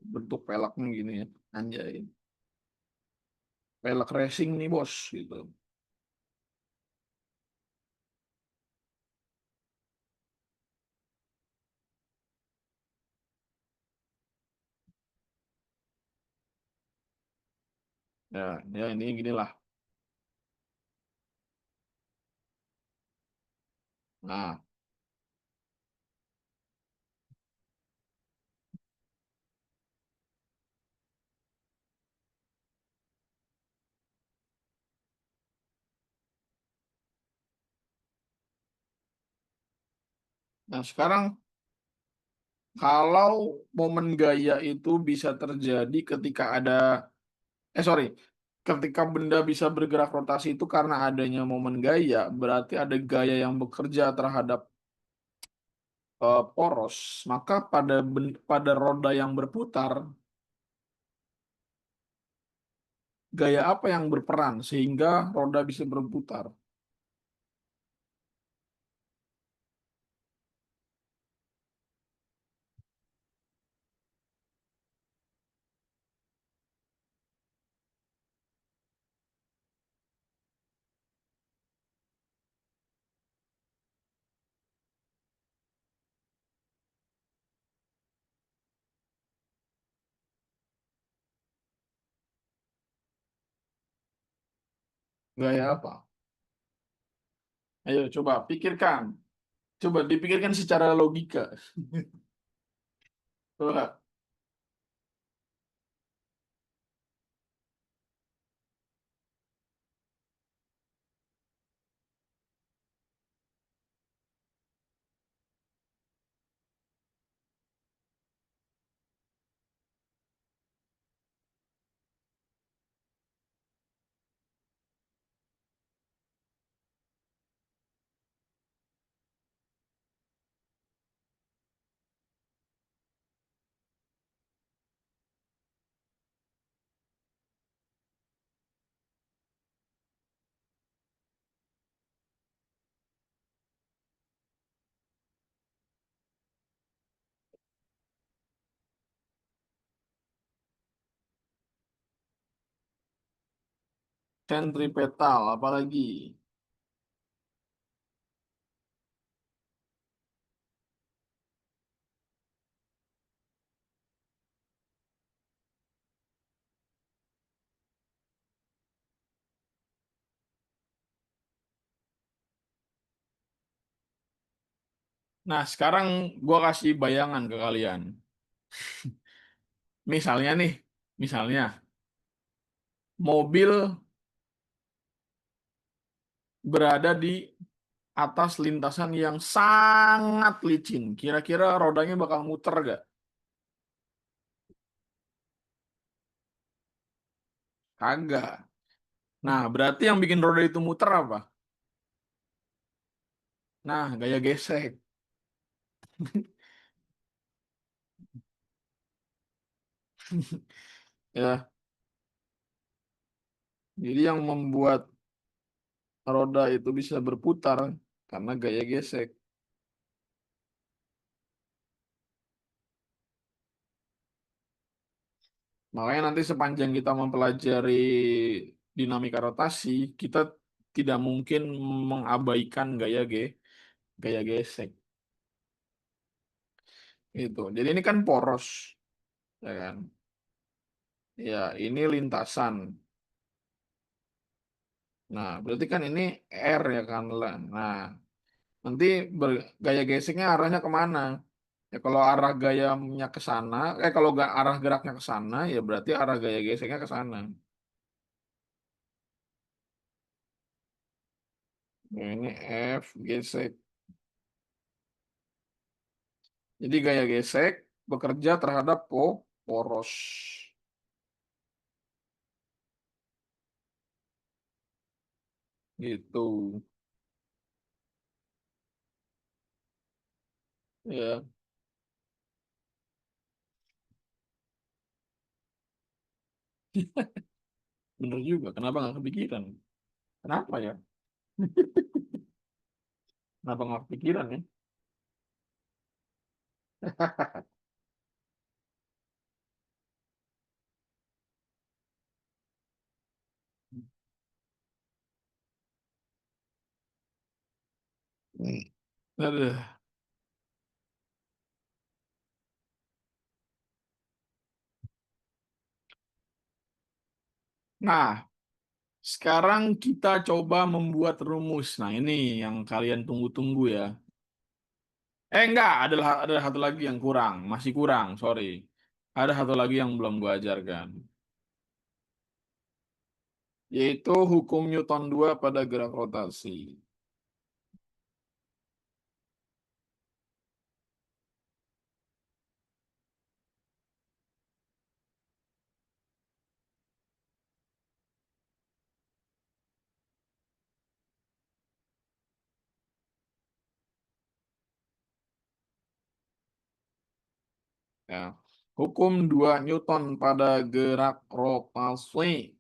bentuk peleknya gini ya, anjay, pelek racing nih bos, gitu. Ya, ya ini ginilah. Nah, nah sekarang kalau momen gaya itu bisa terjadi ketika ada, sorry, ketika benda bisa bergerak rotasi itu karena adanya momen gaya, berarti ada gaya yang bekerja terhadap poros, maka pada roda yang berputar, gaya apa yang berperan sehingga roda bisa berputar? Gaya apa? Ayo coba pikirkan. Coba dipikirkan secara logika. Coba. Sentripetal, apalagi? Nah, sekarang gua kasih bayangan ke kalian. Misalnya nih, misalnya mobil berada di atas lintasan yang sangat licin. Kira-kira rodanya bakal muter gak? Kagak. Nah, berarti yang bikin roda itu muter apa? Nah, gaya gesek. Ya, jadi yang membuat roda itu bisa berputar karena gaya gesek. Makanya nanti sepanjang kita mempelajari dinamika rotasi, kita tidak mungkin mengabaikan gaya gesek. Gitu. Jadi ini kan poros, ya kan? Ya, ini lintasan. Nah, berarti kan ini R ya kan? Nah, nanti gaya geseknya arahnya kemana? Ya kalau arah gayanya ke sana, kalau nggak arah geraknya ke sana, ya berarti arah gaya geseknya ke sana. Nah, ini F gesek. Jadi gaya gesek bekerja terhadap poros. Gitu. Ya, bener juga. Kenapa nggak kepikiran? Kenapa ya? Kenapa nggak kepikiran ya? Hmm. Aduh. Nah, sekarang kita coba membuat rumus. Nah, ini yang kalian tunggu-tunggu ya. Enggak, ada satu lagi yang kurang, masih kurang, sorry. Ada satu lagi yang belum gua ajarkan, yaitu hukum Newton 2 pada gerak rotasi. Ya. Hukum 2 Newton pada gerak rotasi.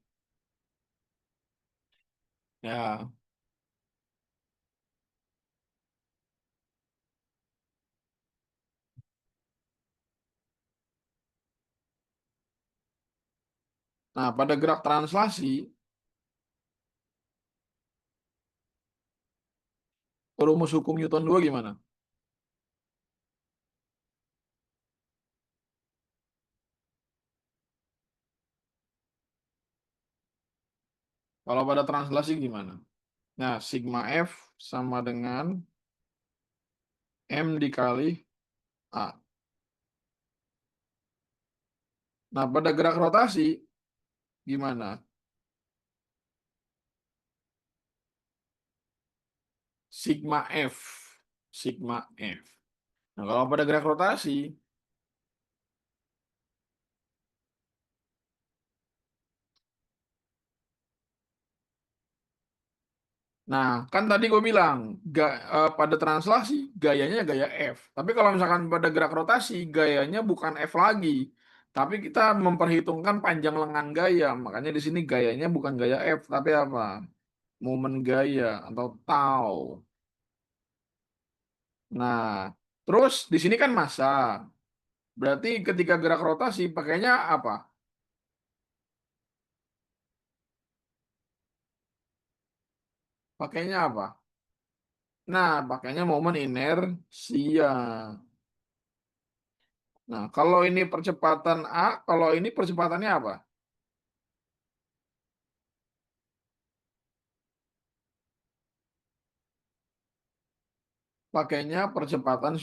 Ya. Nah, pada gerak translasi, rumus hukum Newton 2 gimana? Kalau pada translasi gimana? Nah, sigma F sama dengan M dikali A. Nah, pada gerak rotasi gimana? Sigma F. Sigma F. Nah, kalau pada gerak rotasi, nah kan tadi gue bilang pada translasi gayanya gaya F. Tapi kalau misalkan pada gerak rotasi gayanya bukan F lagi, tapi kita memperhitungkan panjang lengan gaya. Makanya di sini gayanya bukan gaya F, tapi apa? Momen gaya atau tau. Nah, terus di sini kan massa. Berarti ketika gerak rotasi pakainya apa? Pakainya apa? Nah, pakainya momen inersia. Nah, kalau ini percepatan A, kalau ini percepatannya apa? Pakainya percepatan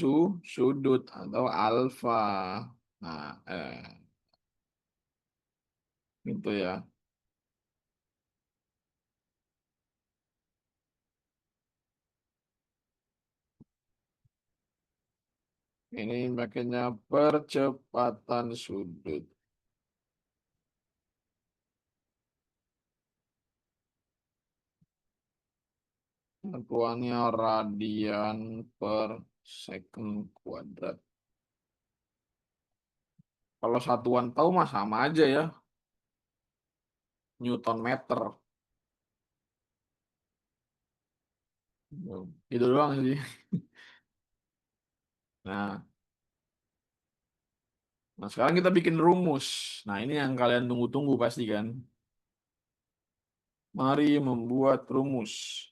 sudut atau alfa. Nah, gitu ya. Ini pakainya percepatan sudut. Satuannya radian per second kuadrat. Kalau satuan tahu mah sama aja ya, Newton meter. Gitu doang sih. Nah, nah sekarang kita bikin rumus. Nah, ini yang kalian tunggu-tunggu pasti kan. Mari membuat rumus.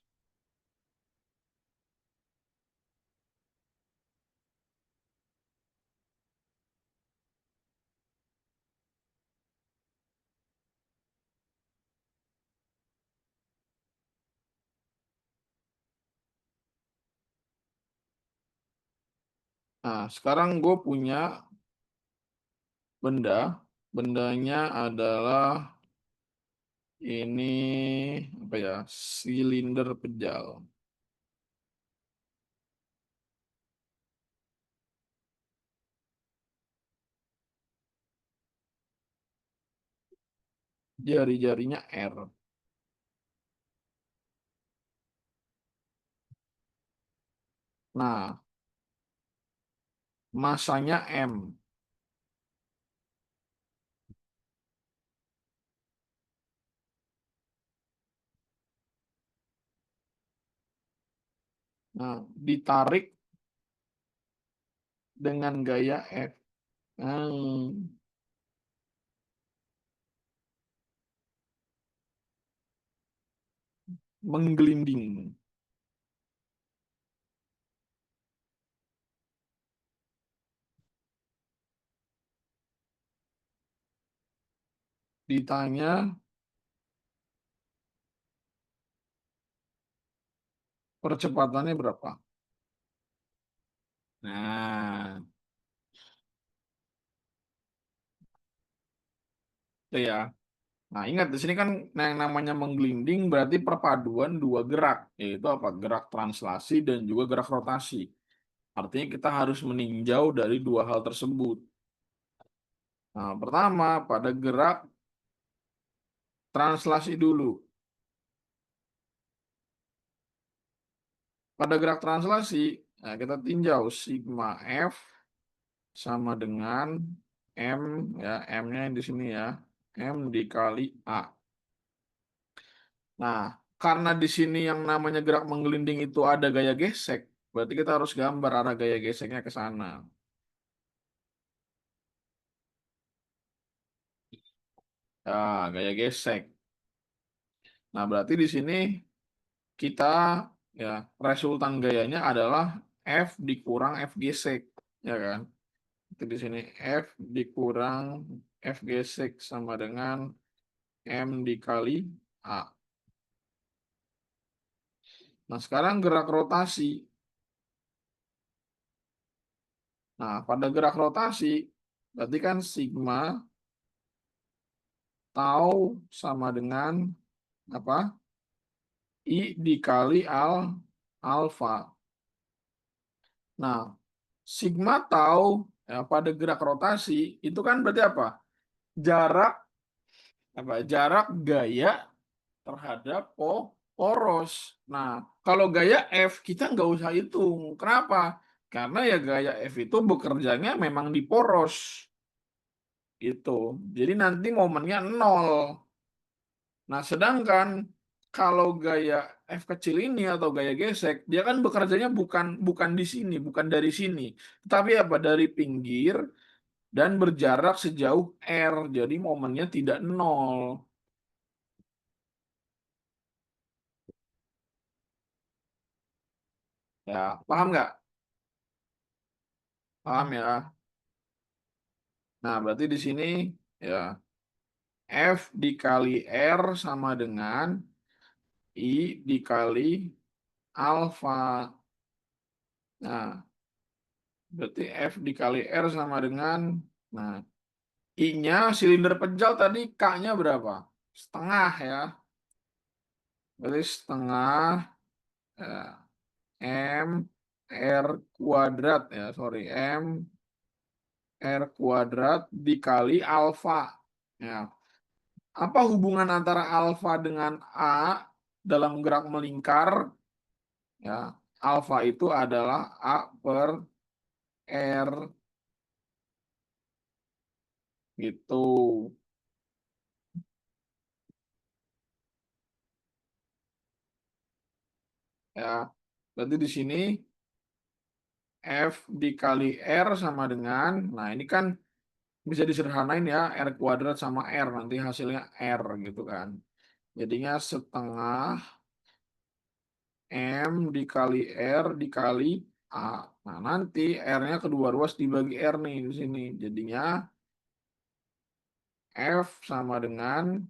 Nah, sekarang gue punya benda. Bendanya adalah ini apa ya? Silinder pejal. Jari-jarinya R. Nah, masanya M. Nah, ditarik dengan gaya F. Menggelinding. Ditanya percepatannya berapa? Nah, itu ya. Nah, ingat di sini kan yang namanya menggelinding berarti perpaduan dua gerak, yaitu apa? Gerak translasi dan juga gerak rotasi. Artinya kita harus meninjau dari dua hal tersebut. Nah, pertama pada gerak translasi dulu. Pada gerak translasi, nah kita tinjau sigma F sama dengan M, ya, M-nya di sini ya, M dikali A. Nah, karena di sini yang namanya gerak menggelinding itu ada gaya gesek, berarti kita harus gambar arah gaya geseknya ke sana. Ya, gaya gesek. Nah, berarti di sini kita ya resultan gayanya adalah F dikurang F gesek, ya kan? Itu di sini F dikurang F gesek sama dengan M dikali A. Nah, sekarang gerak rotasi. Nah, pada gerak rotasi, berarti kan sigma tau sama dengan apa? I dikali alfa. Nah, sigma tau ya, pada gerak rotasi itu kan berarti apa? Jarak apa? Jarak gaya terhadap poros. Nah, kalau gaya F kita nggak usah hitung. Kenapa? Karena ya gaya F itu bekerjanya memang di poros gitu. Jadi nanti momennya nol. Nah, sedangkan kalau gaya F kecil ini atau gaya gesek, dia kan bekerjanya bukan bukan di sini, bukan dari sini, tapi apa dari pinggir dan berjarak sejauh R. Jadi momennya tidak nol. Ya, paham nggak? Paham ya. Nah, berarti di sini ya F dikali R sama dengan I dikali alfa. Nah, berarti F dikali R sama dengan, nah, I-nya silinder pejal tadi K-nya berapa? Setengah ya. Berarti setengah eh, M R kuadrat ya, sorry, M R kuadrat dikali alfa. Ya. Apa hubungan antara alfa dengan A dalam gerak melingkar? Ya, alfa itu adalah A per R gitu. Ya, berarti di sini F dikali R sama dengan, nah ini kan bisa disederhanain ya, R kuadrat sama R, nanti hasilnya R gitu kan. Jadinya setengah M dikali R dikali A. Nah, nanti R-nya kedua ruas dibagi R nih di sini. Jadinya F sama dengan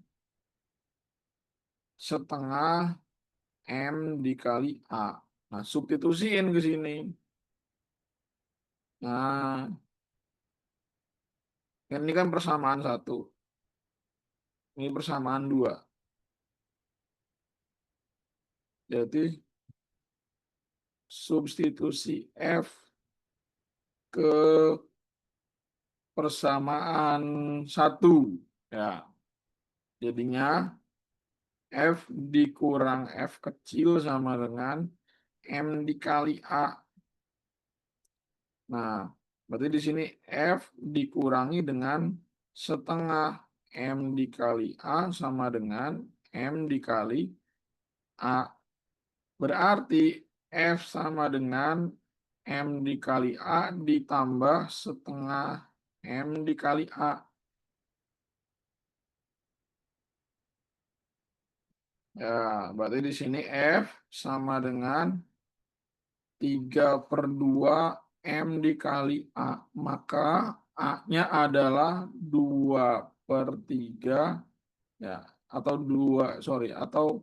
setengah M dikali A. Nah, substitusiin ke sini. Nah, ini kan persamaan satu. Ini persamaan dua. Jadi substitusi F ke persamaan satu. Ya, jadinya F dikurang F kecil sama dengan M dikali A. Nah, berarti di sini F dikurangi dengan setengah M dikali A sama dengan M dikali A. Berarti F sama dengan M dikali A ditambah setengah M dikali A. Ya, berarti di sini F sama dengan 3/2 M dikali A. Maka A-nya adalah 2/3 ya, atau 2, sorry, atau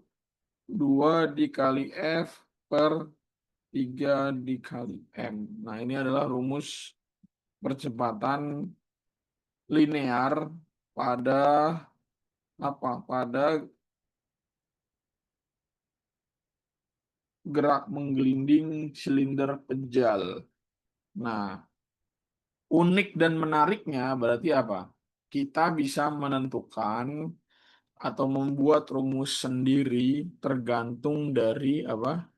2 dikali F per 3 dikali M. Nah, ini adalah rumus percepatan linear pada apa? Pada gerak menggelinding silinder pejal. Nah, unik dan menariknya berarti apa? Kita bisa menentukan atau membuat rumus sendiri tergantung dari apa?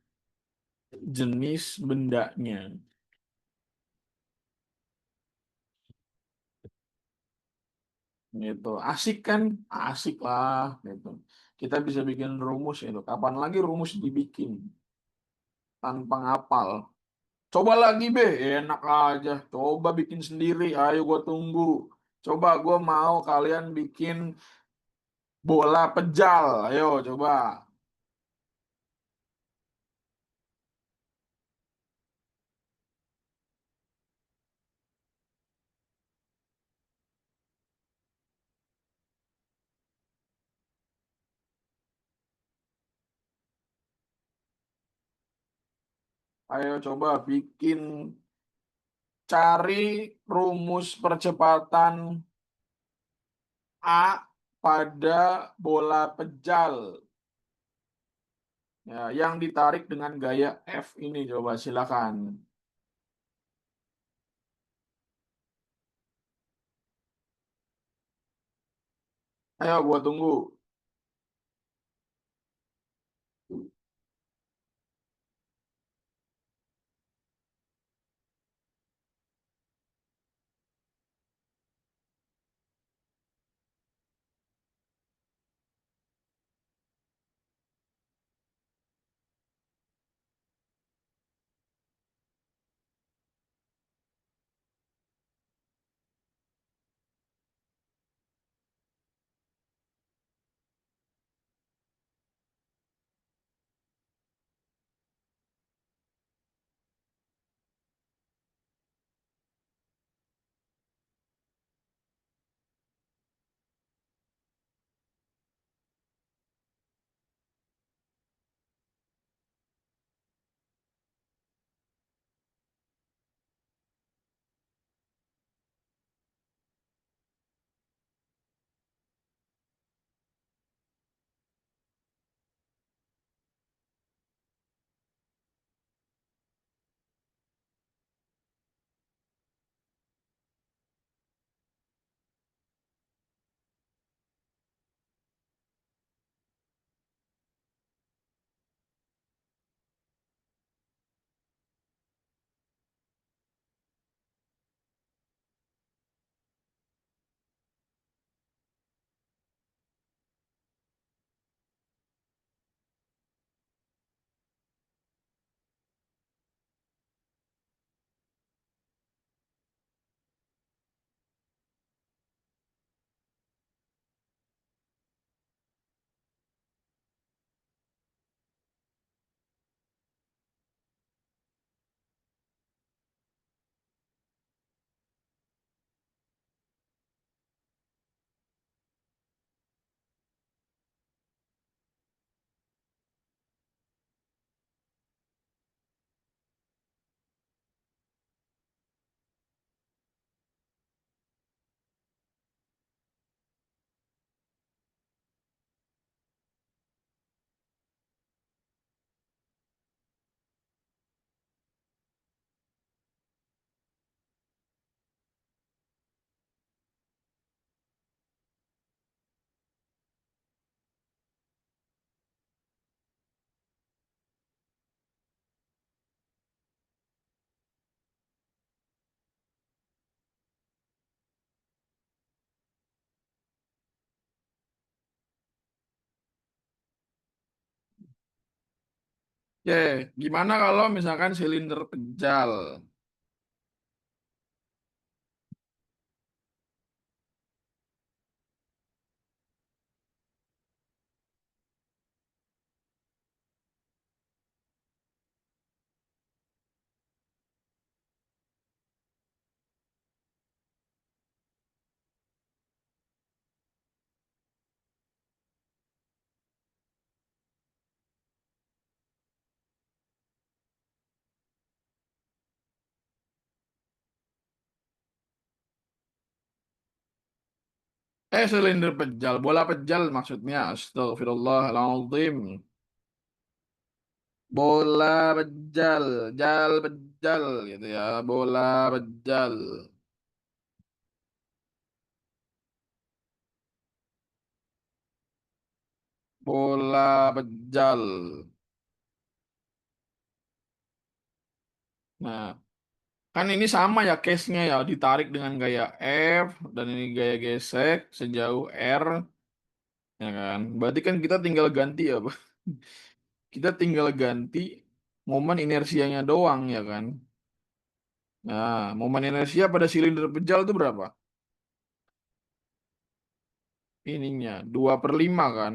Jenis bendanya. Gitu. Asik kan? Asik lah gitu. Kita bisa bikin rumus itu. Kapan lagi rumus dibikin tanpa ngapal? Coba lagi be, enak aja. Coba bikin sendiri. Ayo gue tunggu. Coba gue mau kalian bikin bola pejal. Ayo coba. Ayo coba bikin, cari rumus percepatan A pada bola pejal. Ya, yang ditarik dengan gaya F ini coba silakan. Ayo gua tunggu. Oke, gimana kalau misalkan silinder pejal? Silinder pejal, bola pejal maksudnya. Astagfirullahaladzim. Bola pejal, jal pejal gitu ya. Bola pejal, bola pejal. Nah, kan ini sama ya case-nya ya, ditarik dengan gaya F dan ini gaya gesek sejauh R, ya kan? Berarti kan kita tinggal ganti ya, Pak. Kita tinggal ganti momen inersianya doang ya kan? Nah, momen inersia pada silinder pejal itu berapa? Ininya 2/5 kan?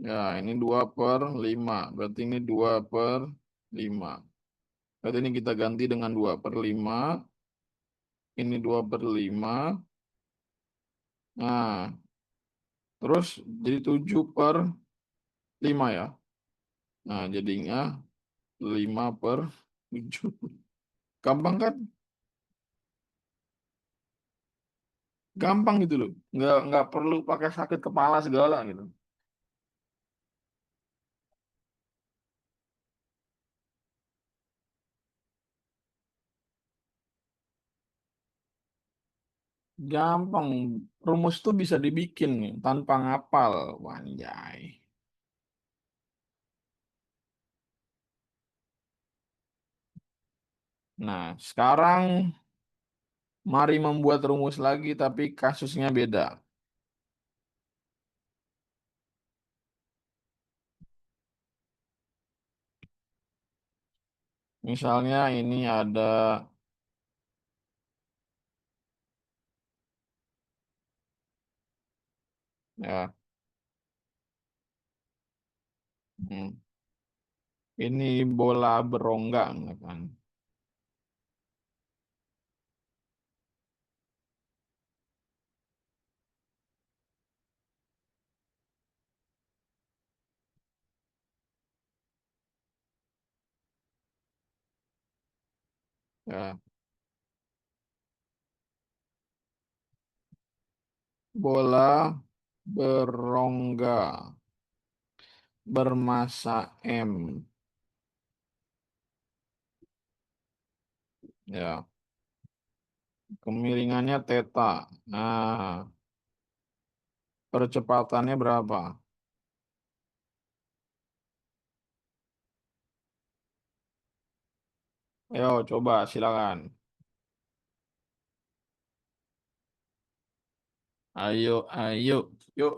Ya, ini 2/5. Berarti ini 2/5. Berarti ini kita ganti dengan 2/5. Ini 2/5. Nah, terus jadi 7/5 ya. Nah, jadinya 5/7. Gampang kan? Gampang gitu loh. Nggak perlu pakai sakit kepala segala gitu. Gampang. Rumus tuh bisa dibikin nih, tanpa ngapal. Wanjay. Nah, sekarang mari membuat rumus lagi tapi kasusnya beda. Misalnya ini ada ya, hmm, ini bola berongga ya kan. Ya, bola berongga bermassa M. Ya, kemiringannya theta. Nah, percepatannya berapa? Ayo, coba silakan. Ayo, ayo, yuk.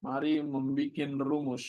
Mari membuat rumus.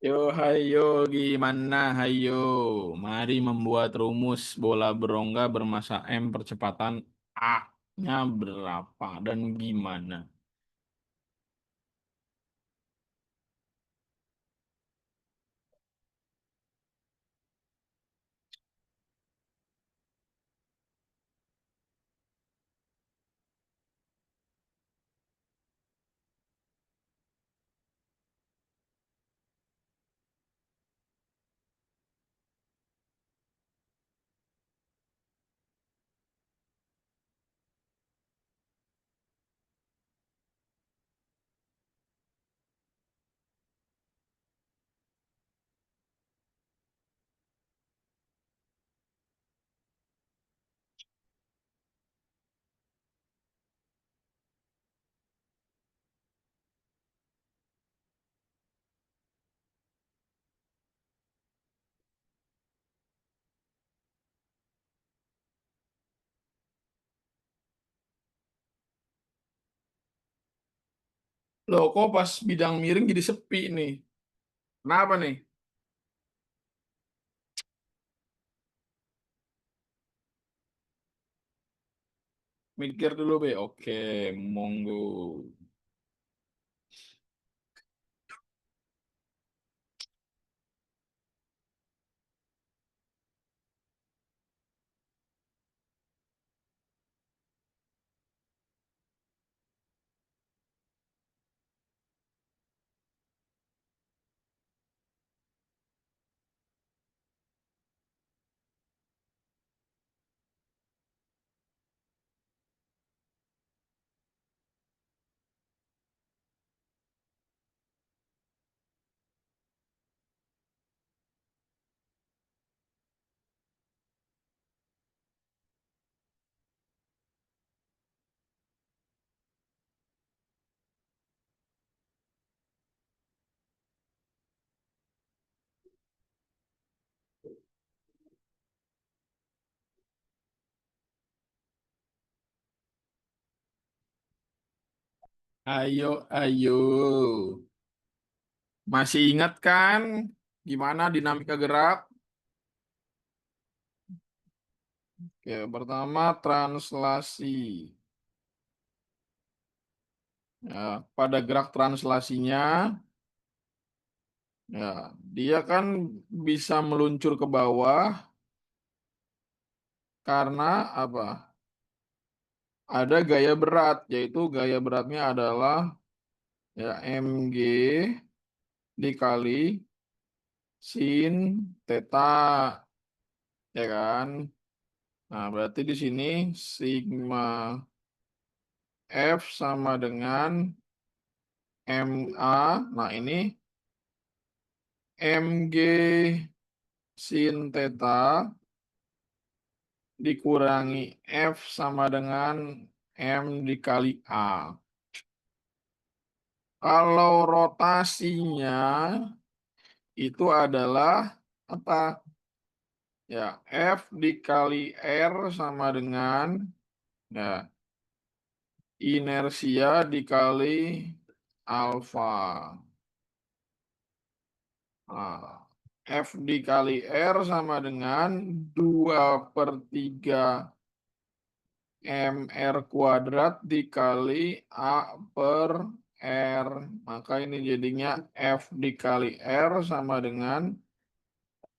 Yo, hayo, gimana? Hayo, mari membuat rumus bola berongga bermassa M percepatan A-nya berapa dan gimana? Loh, kok pas bidang miring jadi sepi nih? Kenapa nih? Mikir dulu, Be. Oke, monggo. Ayo, ayo. Masih ingat kan gimana dinamika gerak? Oke, pertama translasi. Ya, pada gerak translasinya, ya, dia kan bisa meluncur ke bawah karena apa? Ada gaya berat, yaitu gaya beratnya adalah ya mg dikali sin theta, ya kan? Nah, berarti di sini sigma F sama dengan MA. Nah, ini mg sin theta dikurangi F sama dengan M dikali A. Kalau rotasinya itu adalah apa? Ya, F dikali R sama dengan ya, inersia dikali alfa. Nah, F dikali R sama dengan 2/3 MR kuadrat dikali A per R. Maka ini jadinya F dikali R sama dengan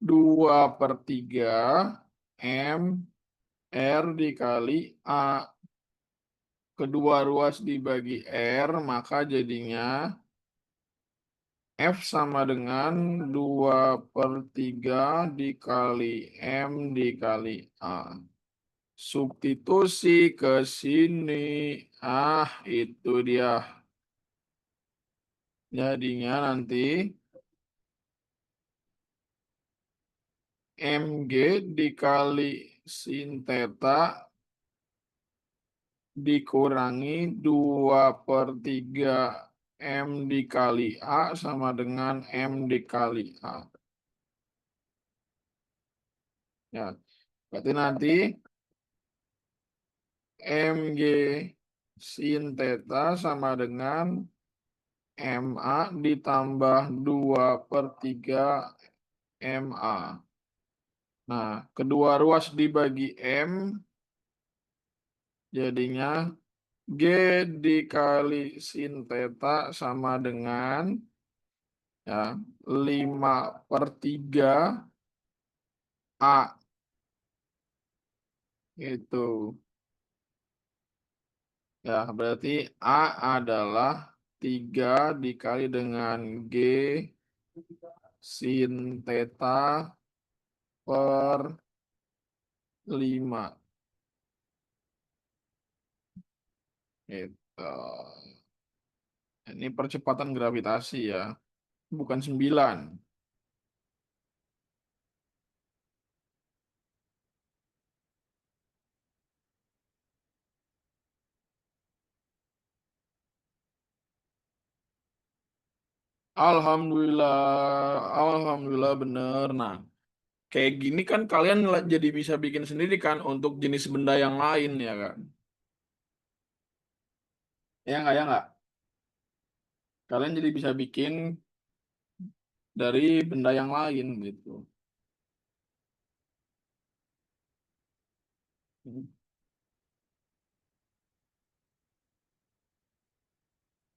2/3 M R dikali A. Kedua ruas dibagi R, maka jadinya F sama dengan 2/3 dikali M dikali A. Substitusi ke sini. Ah, itu dia. Jadinya nanti mg dikali sin theta dikurangi 2/3 M dikali A sama dengan M dikali A. Ya, berarti nanti mg sin theta sama dengan MA ditambah 2/3 MA. Nah, kedua ruas dibagi M, jadinya G dikali sin theta sama dengan ya 5/3 A. Itu. Ya, berarti A adalah 3 dikali dengan G sin theta per 5. Gitu. Ini percepatan gravitasi ya, bukan 9. Alhamdulillah, alhamdulillah bener. Nah, kayak gini kan kalian jadi bisa bikin sendiri kan untuk jenis benda yang lain ya kan? Ya nggak? Kalian jadi bisa bikin dari benda yang lain gitu.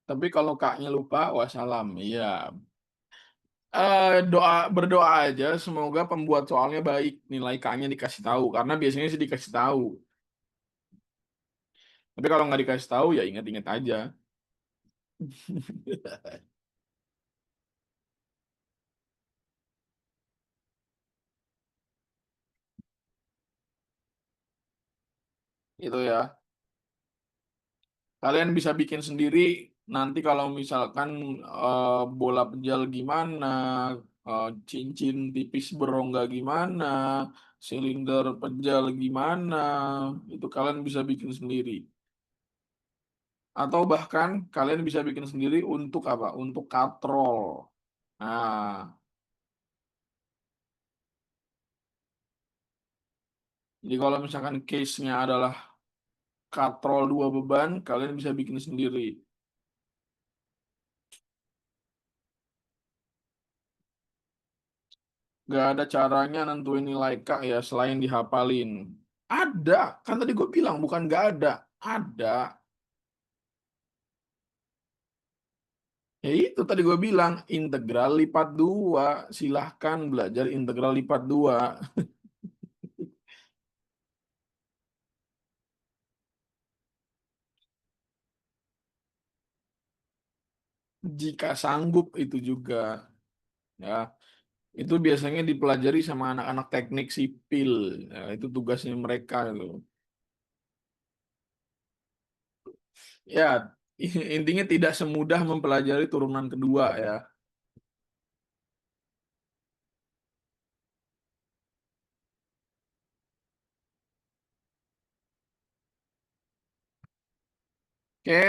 Tapi kalau kaknya lupa, wassalam. Iya. Berdoa aja semoga pembuat soalnya baik, nilai kaknya dikasih tahu karena biasanya sih dikasih tahu. Tapi kalau nggak dikasih tahu ya ingat-ingat aja. Itu ya. Kalian bisa bikin sendiri nanti kalau misalkan bola pejal gimana, cincin tipis berongga gimana, silinder pejal gimana, itu kalian bisa bikin sendiri. Atau bahkan kalian bisa bikin sendiri untuk apa? Untuk katrol. Nah, jadi kalau misalkan case-nya adalah katrol 2 beban, kalian bisa bikin sendiri. Gak ada caranya nentuin nilai K ya selain dihafalin. Ada, kan tadi gue bilang bukan gak ada. Ada. Ya itu tadi gue bilang integral lipat 2. Silahkan belajar integral lipat 2. Jika sanggup itu juga. Ya, itu biasanya dipelajari sama anak-anak teknik sipil. Ya, itu tugasnya mereka loh. Ya, intinya tidak semudah mempelajari turunan kedua ya. Oke,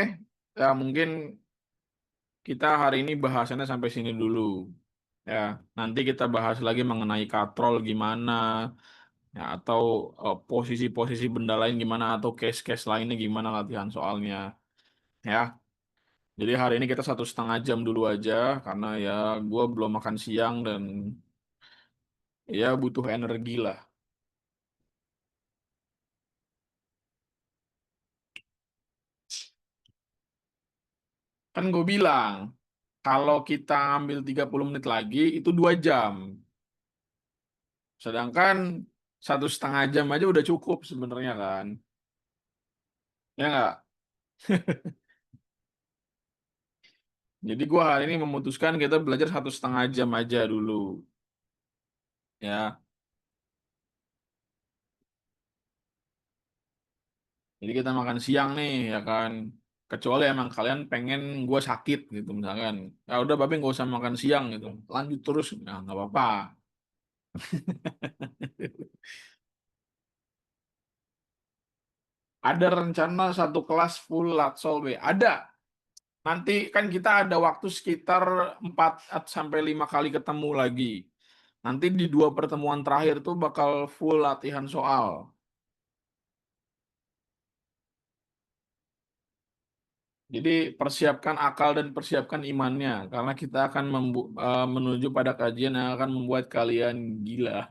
ya mungkin kita hari ini bahasannya sampai sini dulu. Ya, nanti kita bahas lagi mengenai katrol gimana, ya, atau posisi-posisi benda lain gimana, atau case-case lainnya gimana latihan soalnya. Ya, jadi hari ini kita 1,5 jam dulu aja, karena ya gue belum makan siang dan ya butuh energi lah. Kan gue bilang, kalau kita ambil 30 menit lagi, itu 2 jam. Sedangkan 1,5 jam aja udah cukup sebenarnya kan. Ya nggak? Jadi gua hari ini memutuskan kita belajar 1,5 jam aja dulu. Ya, jadi kita makan siang nih, ya kan. Kecuali emang kalian pengen gua sakit gitu misalkan. Ya udah, babe nggak usah makan siang gitu. Lanjut terus, nah nggak apa-apa. Ada rencana satu kelas full Latsol B. Ada. Nanti kan kita ada waktu sekitar 4 sampai 5 kali ketemu lagi. Nanti di 2 pertemuan terakhir tuh bakal full latihan soal. Jadi persiapkan akal dan persiapkan imannya, karena kita akan menuju pada kajian yang akan membuat kalian gila.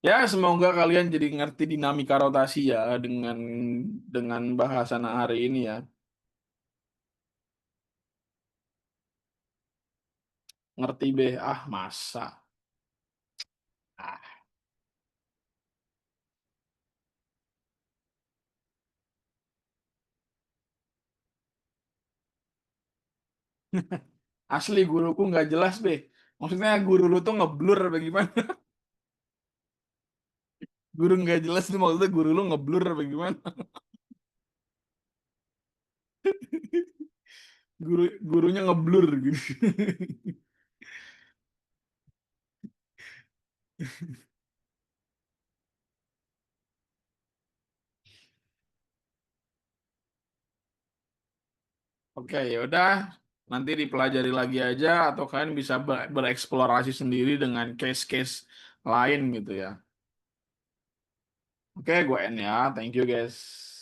Ya, semoga kalian jadi ngerti dinamika rotasi ya dengan bahasan hari ini ya. Ngerti be? Ah, masa. Ah, asli guruku nggak jelas be. Maksudnya guru lu tuh ngeblur apa gimana? Guru nggak jelas tuh maksudnya guru lu ngeblur apa gimana? Gurunya ngeblur gitu. Oke, ya udah. Nanti dipelajari lagi aja atau kalian bisa bereksplorasi sendiri dengan case-case lain gitu ya. Oke, gue end ya. Thank you guys.